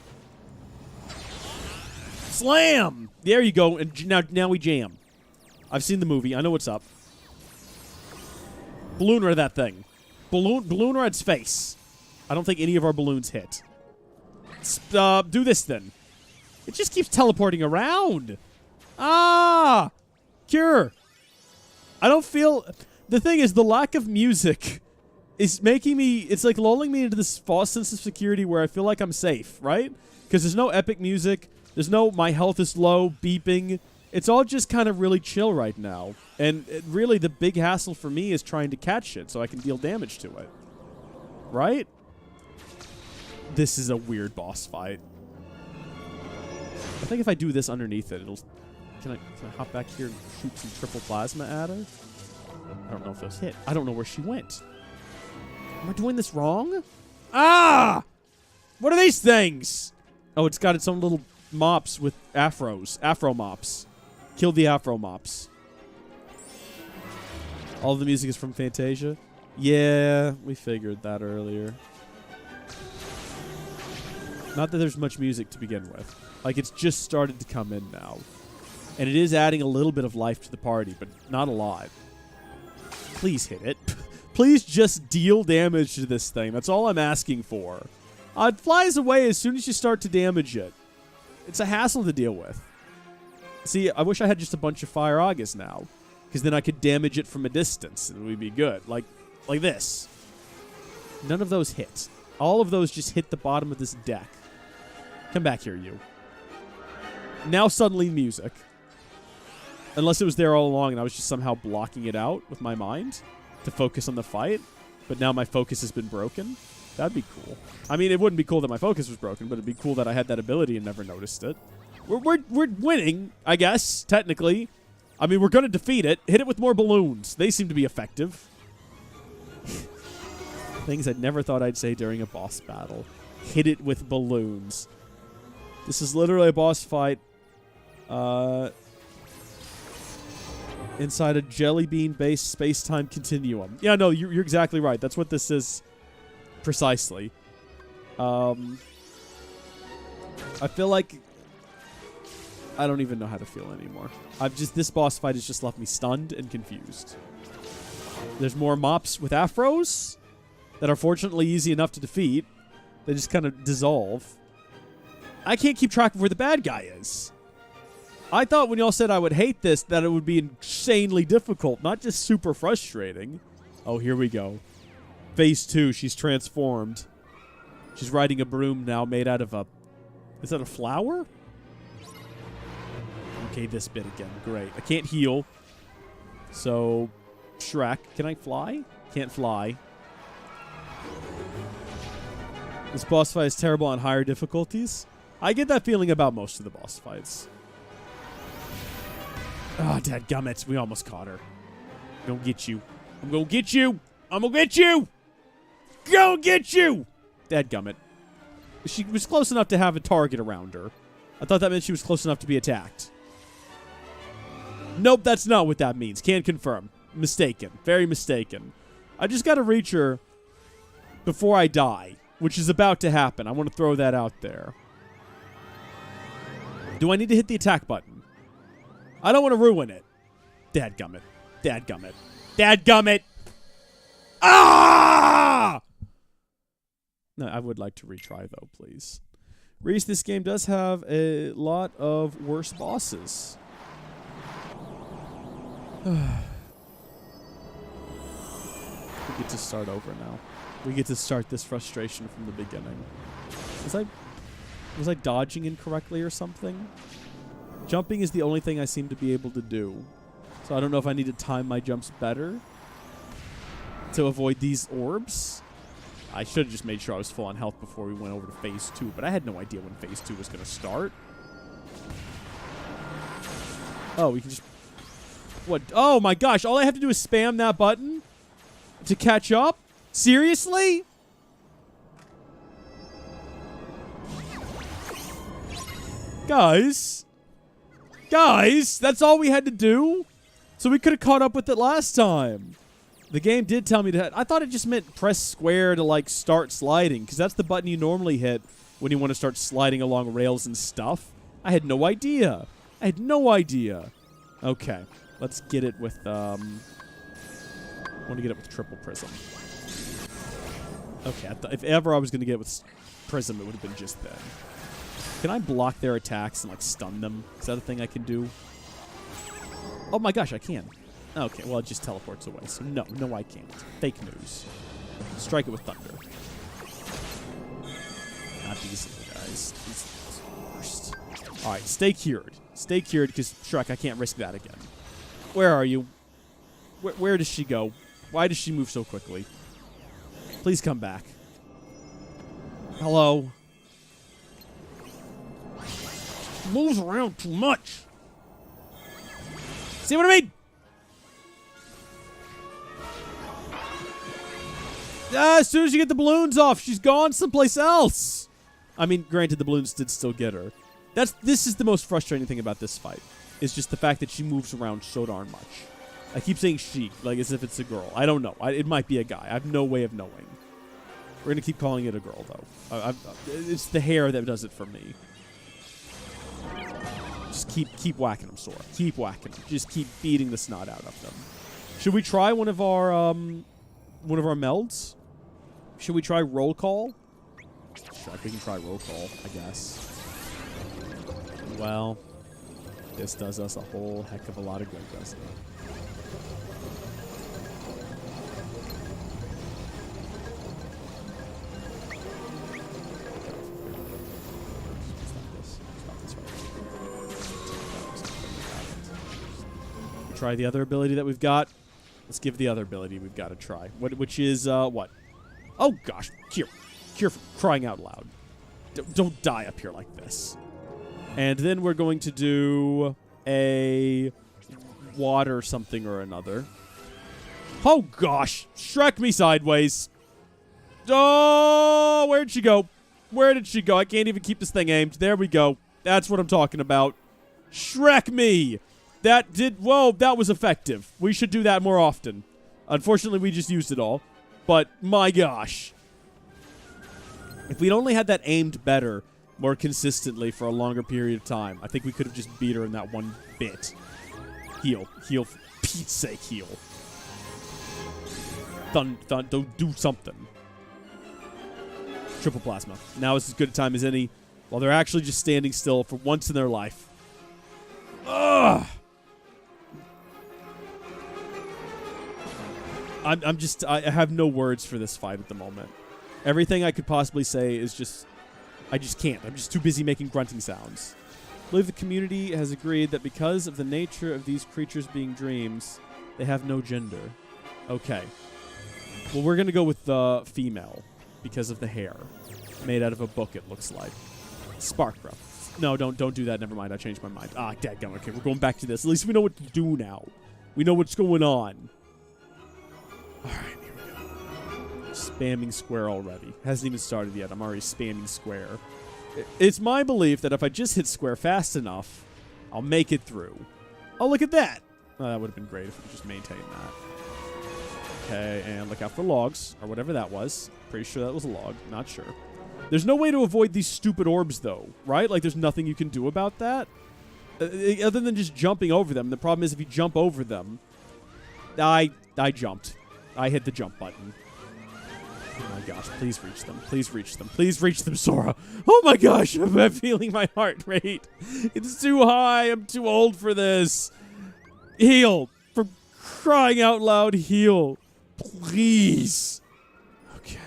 Slam! There you go, and now we jam. I've seen the movie, I know what's up. Balloon or that thing. Balloon or its face. I don't think any of our balloons hit. Do this then. It just keeps teleporting around. Ah! Cure. I don't feel... The thing is, the lack of music is making me... It's like lulling me into this false sense of security where I feel like I'm safe, right? Because there's no epic music. There's no my health is low beeping. It's all just kind of really chill right now. And really, the big hassle for me is trying to catch it so I can deal damage to it. Right? This is a weird boss fight. I think if I do this underneath it, it'll... Can I hop back here and shoot some triple plasma at her? I don't know if those hit. I don't know where she went. Am I doing this wrong? Ah! What are these things? Oh, it's got its own little mops with afros. Afro mops. Kill the afro mops. All of the music is from Fantasia? Yeah, we figured that earlier. Not that there's much music to begin with. Like, it's just started to come in now. And it is adding a little bit of life to the party, but not a lot. Please hit it. Please just deal damage to this thing. That's all I'm asking for. It flies away as soon as you start to damage it. It's a hassle to deal with. See, I wish I had just a bunch of Fire August now. Because then I could damage it from a distance, and it would be good. Like this. None of those hit. All of those just hit the bottom of this deck. Come back here, you. Now suddenly music. Unless it was there all along and I was just somehow blocking it out with my mind to focus on the fight. But now my focus has been broken. That'd be cool. I mean, it wouldn't be cool that my focus was broken, but it'd be cool that I had that ability and never noticed it. We're winning, I guess, technically. I mean, we're going to defeat it. Hit it with more balloons. They seem to be effective. Things I never thought I'd say during a boss battle. Hit it with balloons. This is literally a boss fight. Inside a jelly bean-based space-time continuum. Yeah, no, you're exactly right. That's what this is precisely. I feel like I don't even know how to feel anymore. This boss fight has just left me stunned and confused. There's more mops with afros that are fortunately easy enough to defeat. They just kind of dissolve. I can't keep track of where the bad guy is. I thought when y'all said I would hate this, that it would be insanely difficult, not just super frustrating. Oh, here we go. Phase 2, she's transformed. She's riding a broom now made out of a... Is that a flower? Okay, this bit again. Great. I can't heal. So, Shrek. Can I fly? Can't fly. This boss fight is terrible on higher difficulties. I get that feeling about most of the boss fights. Ah, oh, dadgummit. We almost caught her. I'm gonna get you. I'm gonna get you. I'm gonna get you. Go get you. Dadgummit. She was close enough to have a target around her. I thought that meant she was close enough to be attacked. Nope, that's not what that means. Can't confirm. Mistaken. Very mistaken. I just gotta reach her before I die, which is about to happen. I want to throw that out there. Do I need to hit the attack button? I don't want to ruin it. Dadgummit. Dadgummit. Dadgummit! Ah! No, I would like to retry, though, please. Reese, this game does have a lot of worse bosses. get to start over now. We get to start this frustration from the beginning. Was I dodging incorrectly or something? Jumping is the only thing I seem to be able to do. So I don't know if I need to time my jumps better to avoid these orbs. I should have just made sure I was full on health before we went over to phase 2, but I had no idea when phase 2 was going to start. Oh, we can just... What? Oh my gosh, all I have to do is spam that button to catch up? Seriously? Guys, that's all we had to do? So we could have caught up with it last time. The game did tell me to... I thought it just meant press square to, like, start sliding, because that's the button you normally hit when you want to start sliding along rails and stuff. I had no idea. Okay, let's get it with, I want to get it with triple prism. Okay, if ever I was going to get it with prism, it would have been just then. Can I block their attacks and, like, stun them? Is that a thing I can do? Oh my gosh, I can. Okay, well, it just teleports away. So no, I can't. Fake news. Strike it with thunder. Not these little guys. These are the worst. All right, stay cured. Stay cured, because Shrek, I can't risk that again. Where are you? Where does she go? Why does she move so quickly? Please come back. Hello? Moves around too much. See what I mean? As soon as you get the balloons off, she's gone someplace else. I mean, granted, the balloons did still get her. This is the most frustrating thing about this fight. Is just the fact that she moves around so darn much. I keep saying she, like as if it's a girl. I don't know. It might be a guy. I have no way of knowing. We're gonna keep calling it a girl, though. It's the hair that does it for me. Just keep whacking them, Sora. Keep whacking them. Just keep beating the snot out of them. Should we try one of our melds? Should we try roll call? Sure, we can try roll call, I guess. Well, this does us a whole heck of a lot of good, doesn't it? Try the other ability that we've got. Let's give the other ability we've got a try. Which is, what? Oh, gosh. Cure for crying out loud. Don't die up here like this. And then we're going to do a water something or another. Oh, gosh. Shrek me sideways. Oh, where'd she go? Where did she go? I can't even keep this thing aimed. There we go. That's what I'm talking about. Shrek me. Whoa, that was effective. We should do that more often. Unfortunately, we just used it all. But, my gosh. If we'd only had that aimed better, more consistently for a longer period of time, I think we could have just beat her in that one bit. Heal. Heal. For Pete's sake, heal. Don't do something. Triple plasma. Now is as good a time as any while they're actually just standing still for once in their life. Ugh! I have no words for this fight at the moment. Everything I could possibly say is just, I just can't. I'm just too busy making grunting sounds. I believe the community has agreed that because of the nature of these creatures being dreams, they have no gender. Okay. Well, we're going to go with the female because of the hair. Made out of a book, it looks like. Spark breath. No, don't do that. Never mind. I changed my mind. Ah, dadgum. Okay, we're going back to this. At least we know what to do now. We know what's going on. All right, here we go. Spamming square already. Hasn't even started yet. I'm already spamming square. It's my belief that if I just hit square fast enough, I'll make it through. Oh, look at that. Oh, that would have been great if we could just maintain that. Okay, and look out for logs, or whatever that was. Pretty sure that was a log. Not sure. There's no way to avoid these stupid orbs, though, right? Like, there's nothing you can do about that? Other than just jumping over them. The problem is if you jump over them... I jumped. I hit the jump button. Oh my gosh, please reach them. Please reach them. Please reach them, Sora. Oh my gosh, I'm feeling my heart rate. It's too high. I'm too old for this. Heal. For crying out loud, heal. Please. Okay.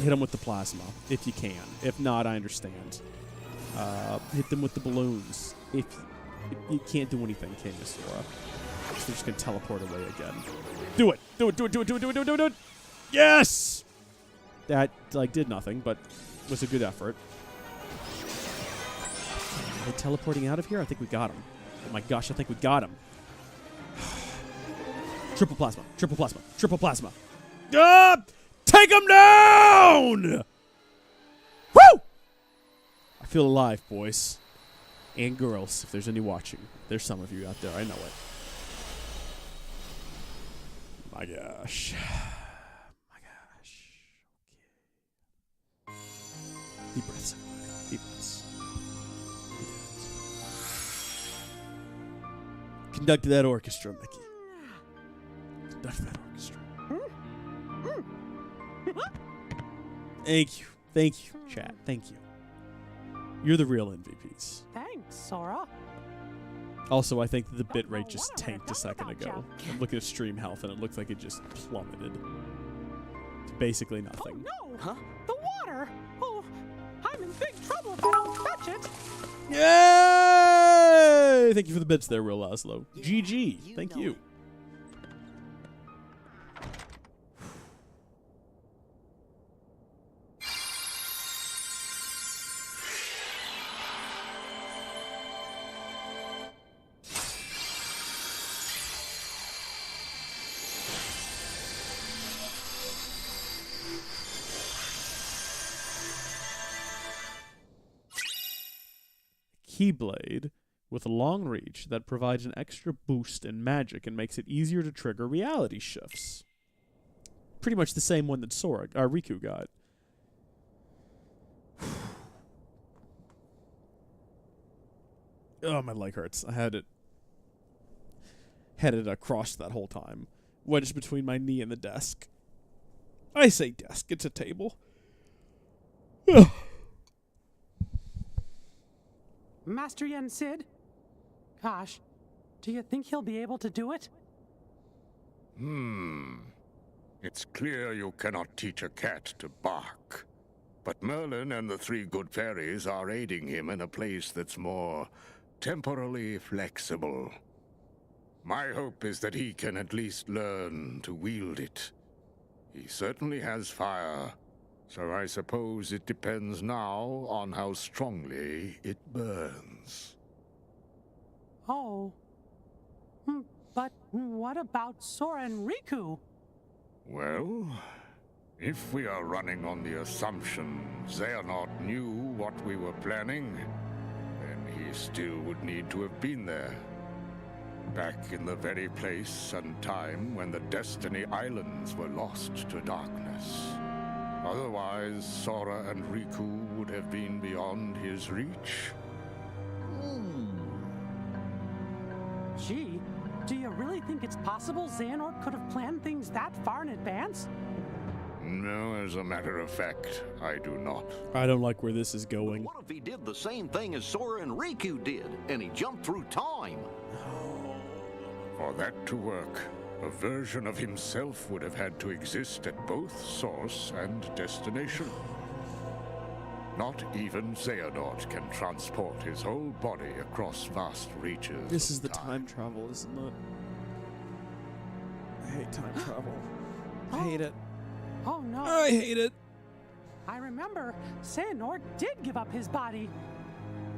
Hit them with the plasma, if you can. If not, I understand. Hit them with the balloons. If you can't do anything, can you, Sora? So they're just going to teleport away again. Do it! Do it! Yes! That, did nothing, but was a good effort. Are they teleporting out of here? I think we got him. Oh my gosh, I think we got him. Triple plasma. Ah! Take him down! Woo! I feel alive, boys. And girls, if there's any watching. There's some of you out there, I know it. My gosh. Okay. Deep breaths. Conduct that orchestra, Mickey. Conduct that orchestra. Thank you, chat. Thank you. You're the real MVPs. Thanks, Sora. Also, I think the bitrate just tanked a second ago. I'm looking at stream health, and it looks like it just plummeted to basically nothing. Oh, no! Huh? The water! Oh, I'm in big trouble if I don't fetch it! Yay! Thank you for the bits there, Real Laszlo. GG. Thank you. Keyblade with a long reach that provides an extra boost in magic and makes it easier to trigger reality shifts. Pretty much the same one that Riku got. Oh, my leg hurts. I had it across that whole time, wedged between my knee and the desk. I say desk, it's a table. Master Yen Sid? Gosh, do you think he'll be able to do it? It's clear you cannot teach a cat to bark. But Merlin and the three good fairies are aiding him in a place that's more temporally flexible. My hope is that he can at least learn to wield it. He certainly has fire. So I suppose it depends now on how strongly it burns. Oh. But what about Sora and Riku? Well, if we are running on the assumption Xehanort knew what we were planning, then he still would need to have been there. Back in the very place and time when the Destiny Islands were lost to darkness. Otherwise, Sora and Riku would have been beyond his reach. Gee, do you really think it's possible Xehanort could have planned things that far in advance? No, as a matter of fact, I do not. I don't like where this is going. What if he did the same thing as Sora and Riku did, and he jumped through time? For that to work, a version of himself would have had to exist at both source and destination. Not even Xehanort can transport his whole body across vast reaches. This is the time travel, isn't it? I hate time travel. I hate it. Oh no. I hate it. I remember Xehanort did give up his body.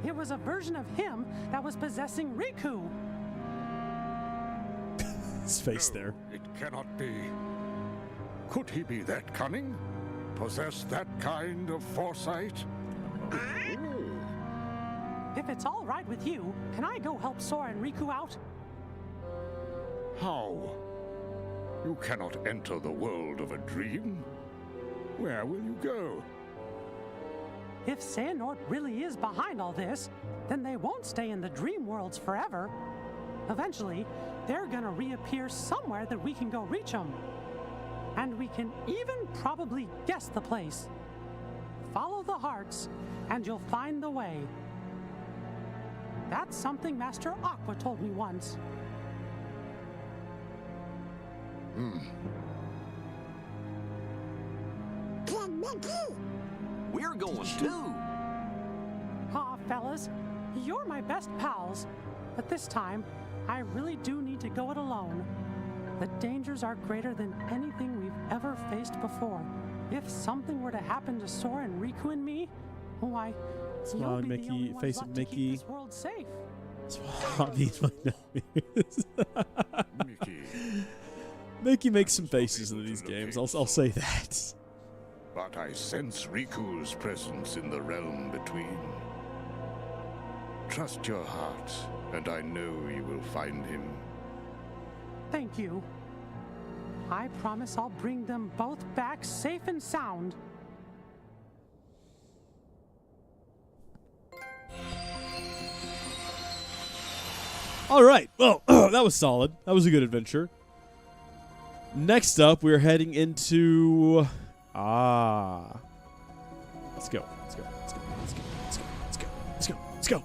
It was a version of him that was possessing Riku. His face No, there. It cannot be. Could he be that cunning? Possess that kind of foresight? If it's all right with you, can I go help Sora and Riku out? How? You cannot enter the world of a dream. Where will you go? If Xehanort really is behind all this, then they won't stay in the dream worlds forever. Eventually, they're gonna reappear somewhere that we can go reach them. And we can even probably guess the place. Follow the hearts, and you'll find the way. That's something Master Aqua told me once. We're going too. Aw, fellas, you're my best pals. But this time, I really do need to go it alone. The dangers are greater than anything we've ever faced before. If something were to happen to Sora and Riku and me, why, Come you'll on, be Mickey, the only ones face of left to keep Mickey. this world safe. These might not be. Mickey, Mickey makes some faces in these games. I'll say that. but I sense Riku's presence in the realm between. Trust your heart, and I know you will find him. Thank you. I promise I'll bring them both back safe and sound. All right. Well, that was solid. That was a good adventure. Next up, we're heading into Let's go. Let's go. Let's go. Let's go. Let's go. Let's go. Let's go. Let's go.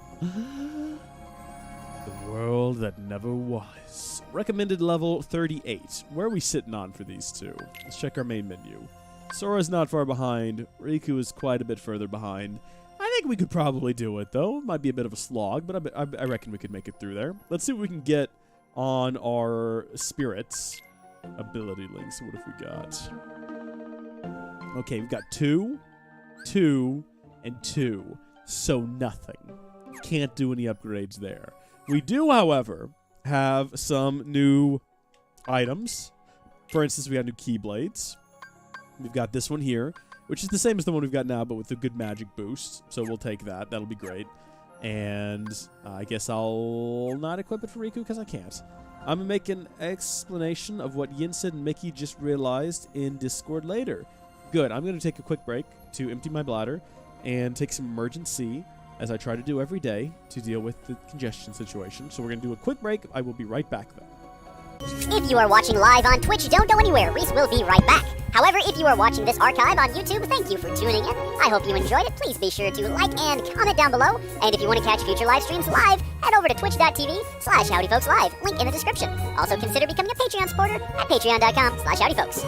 The world that never was. Recommended level 38. Where are we sitting on for these two? Let's check our main menu. Sora's not far behind. Riku is quite a bit further behind. I think we could probably do it, though. It might be a bit of a slog, but I reckon we could make it through there. Let's see what we can get on our spirits ability links. What have we got? Okay, we've got 2, 2, and 2. So nothing. Can't do any upgrades there. We do, however, have some new items. For instance, we got new Keyblades. We've got this one here, which is the same as the one we've got now, but with a good magic boost. So we'll take that. That'll be great. And I guess I'll not equip it for Riku because I can't. I'm going to make an explanation of what Yinsid and Mickey just realized in Discord later. Good. I'm going to take a quick break to empty my bladder and take some emergency, as I try to do every day, to deal with the congestion situation. So we're going to do a quick break. I will be right back, though. If you are watching live on Twitch, don't go anywhere. Reese will be right back. However, if you are watching this archive on YouTube, thank you for tuning in. I hope you enjoyed it. Please be sure to like and comment down below. And if you want to catch future live streams live, head over to twitch.tv/howdyfolkslive. Link in the description. Also consider becoming a Patreon supporter at patreon.com/howdyfolks.